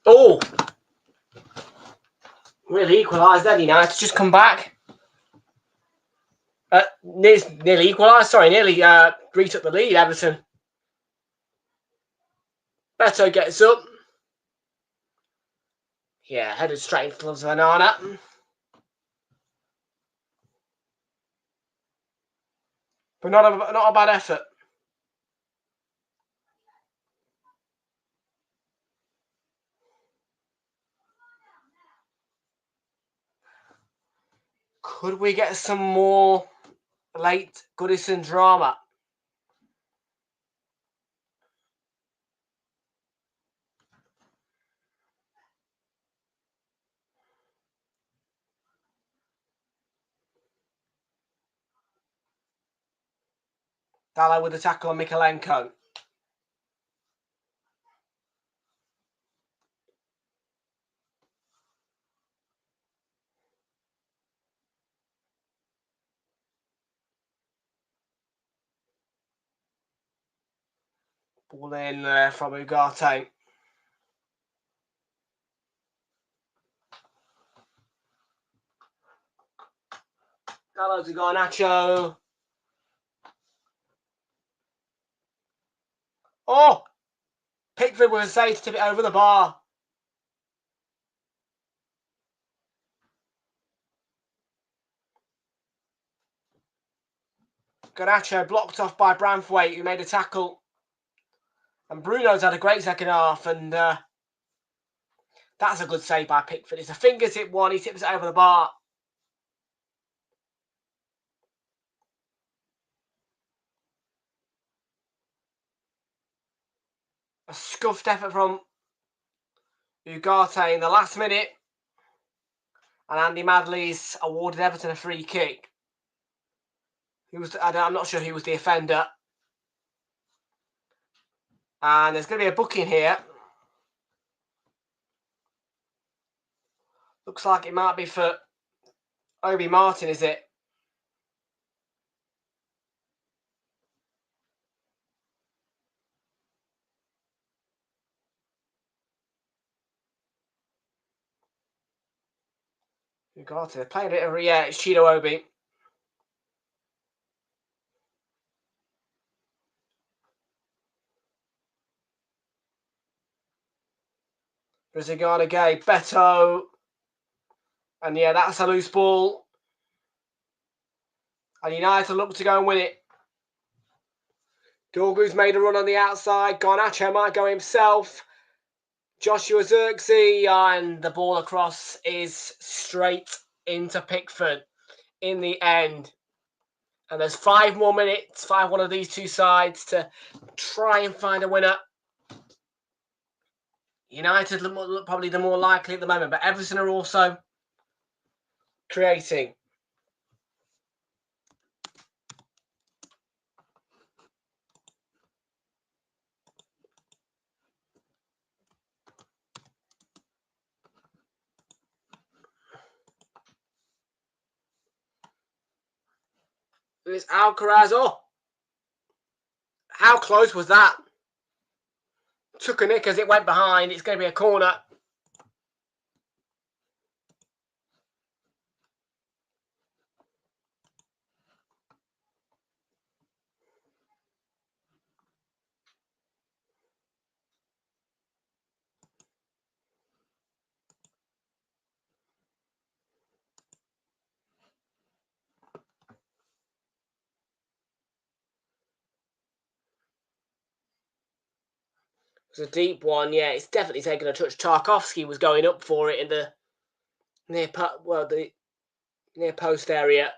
Oh! Really equalised, then, United just come back. Nearly equalised, sorry, nearly retook the lead, Everton. Beto gets up. Yeah, headed straight into the banana. But not a bad effort. Could we get some more late Goodison drama? Dallo with the tackle on Mikalenko. Ball in from Ugarte. Dallo to Garnacho. Oh! Pickford was safe to tip it over the bar. Garnacho blocked off by Branthwaite, who made a tackle. And Bruno's had a great second half, and that's a good save by Pickford. It's a fingertip one. He tips it over the bar. A scuffed effort from Ugarte in the last minute. And Andy Madley's awarded Everton a free kick. I'm not sure who was the offender. And there's going to be a booking here. Looks like it might be for Obi Martin, is it? Ugarte. Play a bit of, yeah, it's Chido Obi. Brizigana Gay, Beto. And yeah, that's a loose ball. And United look to go and win it. Dorgu's made a run on the outside. Garnacho might go himself. Joshua Zirkzee, and the ball across is straight into Pickford in the end. And there's 5 more minutes, 5-1 of these two sides to try and find a winner. United look probably the more likely at the moment, but Everton are also creating. It's Alcaraz. Oh, how close was that? Took a nick as it went behind. It's going to be a corner. It was a deep one. Yeah, it's definitely taken a touch. Tarkovsky was going up for it in the near post area.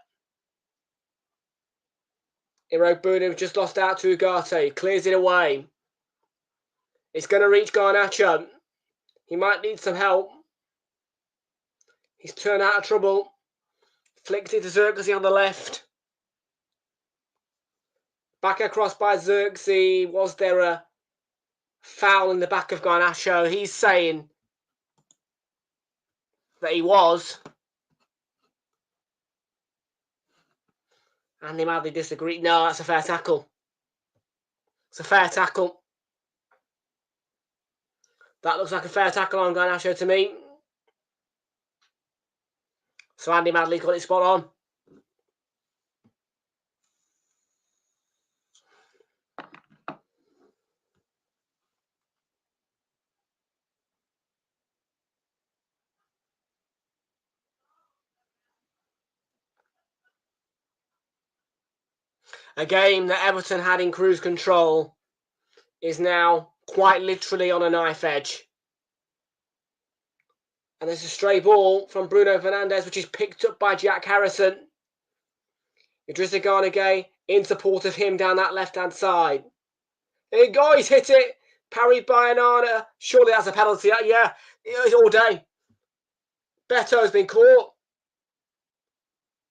Irogbunu just lost out to Ugarte. Clears it away. It's going to reach Garnacho. He might need some help. He's turned out of trouble. Flicks it to Zirkzee on the left. Back across by Zirkzee. Was there a foul in the back of Garnacho? He's saying that he was. Andy Madley disagreed. No, that's a fair tackle. It's a fair tackle. That looks like a fair tackle on Garnacho to me. So Andy Madley got it spot on. A game that Everton had in cruise control is now quite literally on a knife edge. And there's a stray ball from Bruno Fernandes, which is picked up by Jack Harrison. Idrissa Gana Gueye in support of him down that left-hand side. There you go, he's hit it. Parried by Anana. Surely that's a penalty. Yeah, it's all day. Beto's been caught.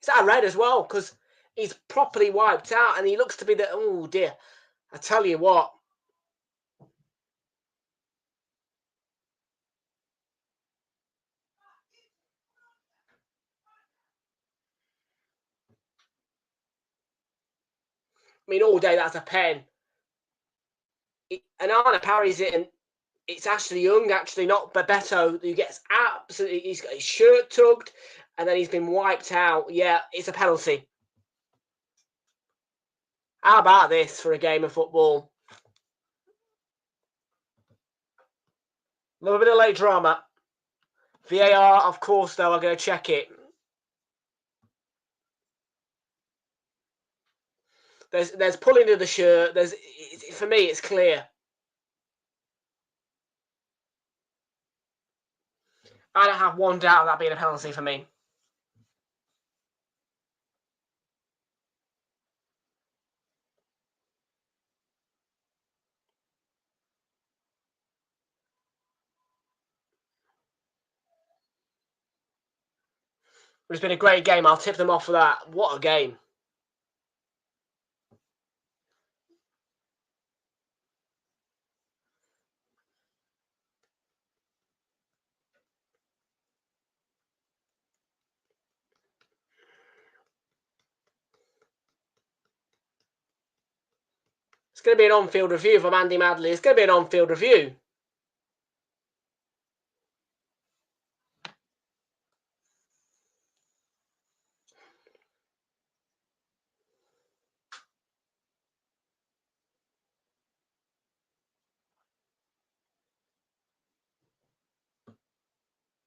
Is that a red as well? Because He's properly wiped out, and he looks to be the... Oh, dear. I tell you what. I mean, all day, that's a pen. And Arna parries it, and it's Ashley Young, actually, not Bebeto, who gets absolutely... He's got his shirt tugged, and then he's been wiped out. Yeah, it's a penalty. How about this for a game of football? A little bit of late drama. VAR, of course, though, are going to check it. There's pulling of the shirt. For me, it's clear. I don't have one doubt of that being a penalty for me. It's been a great game. I'll tip them off for that. What a game. It's going to be an on-field review from Andy Madley. It's going to be an on-field review.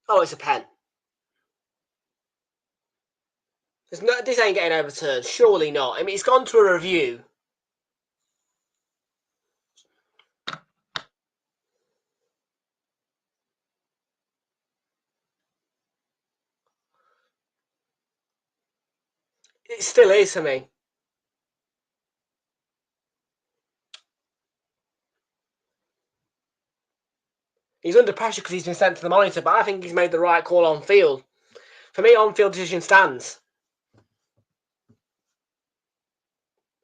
Oh, it's a pen. This ain't getting overturned. Surely not. I mean, it's gone to a review. It still is for me. He's under pressure because he's been sent to the monitor, but I think he's made the right call on field. For me, on-field decision stands.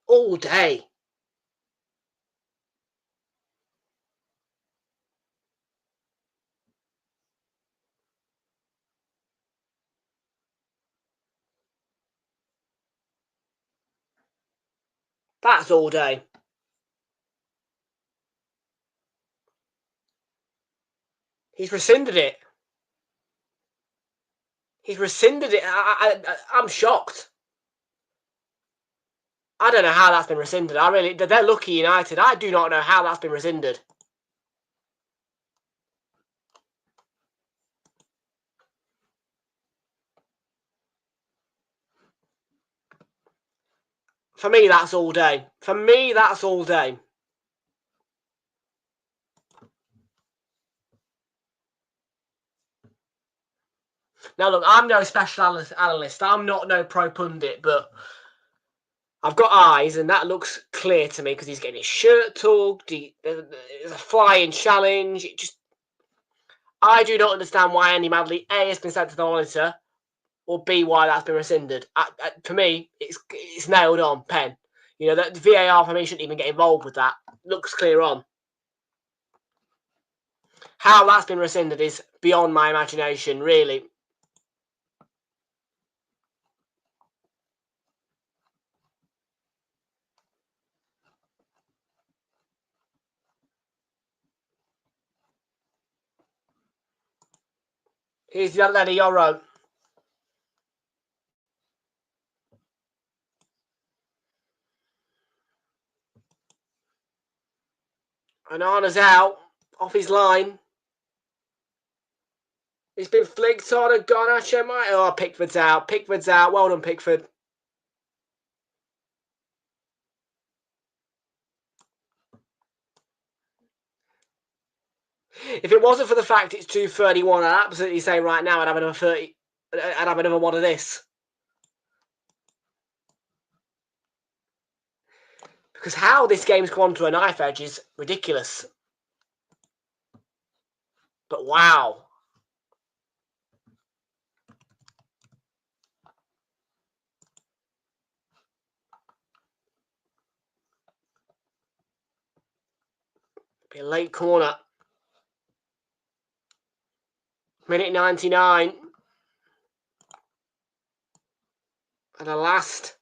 All day. That's all day. He's rescinded it. He's rescinded it. I'm shocked. I don't know how that's been rescinded. They're lucky United. I do not know how that's been rescinded. For me, that's all day. For me, that's all day. Now, look, I'm no special analyst. I'm not no pro pundit, but I've got eyes, and that looks clear to me because he's getting his shirt tugged. There's a flying challenge. I do not understand why Andy Madley, A, has been sent to the monitor, or B, why that's been rescinded. For me, it's nailed on, pen. You know, the VAR for me shouldn't even get involved with that. Looks clear on. How that's been rescinded is beyond my imagination, really. Here's the Atleti Euro. And Arna's out, off his line. He's been flicked on and Garnacho might... Oh, Pickford's out. Pickford's out. Well done, Pickford. If it wasn't for the fact it's 2:31, I'd absolutely say right now I'd have another 30. I'd have another one of this. Because how this game's gone to a knife edge is ridiculous. But wow. Be a late corner. Minute 99. And a last-ditch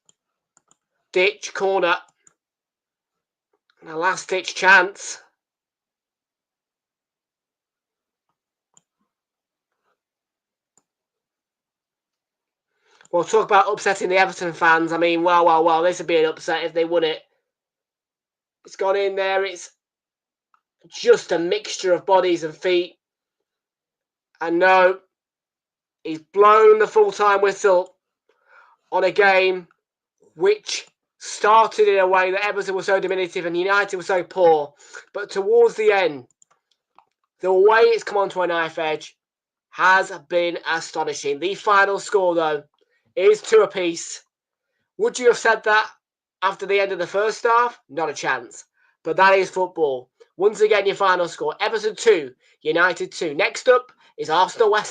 corner. And a last-ditch chance. We'll talk about upsetting the Everton fans. I mean, well, this would be an upset if they won it. It's gone in there. It's just a mixture of bodies and feet. And no, he's blown the full-time whistle on a game which started in a way that Everton was so diminutive and United was so poor. But towards the end, the way it's come onto a knife edge has been astonishing. The final score, though, is 2 apiece. Would you have said that after the end of the first half? Not a chance. But that is football. Once again, your final score, Everton 2, United 2. Next up is Arsenal West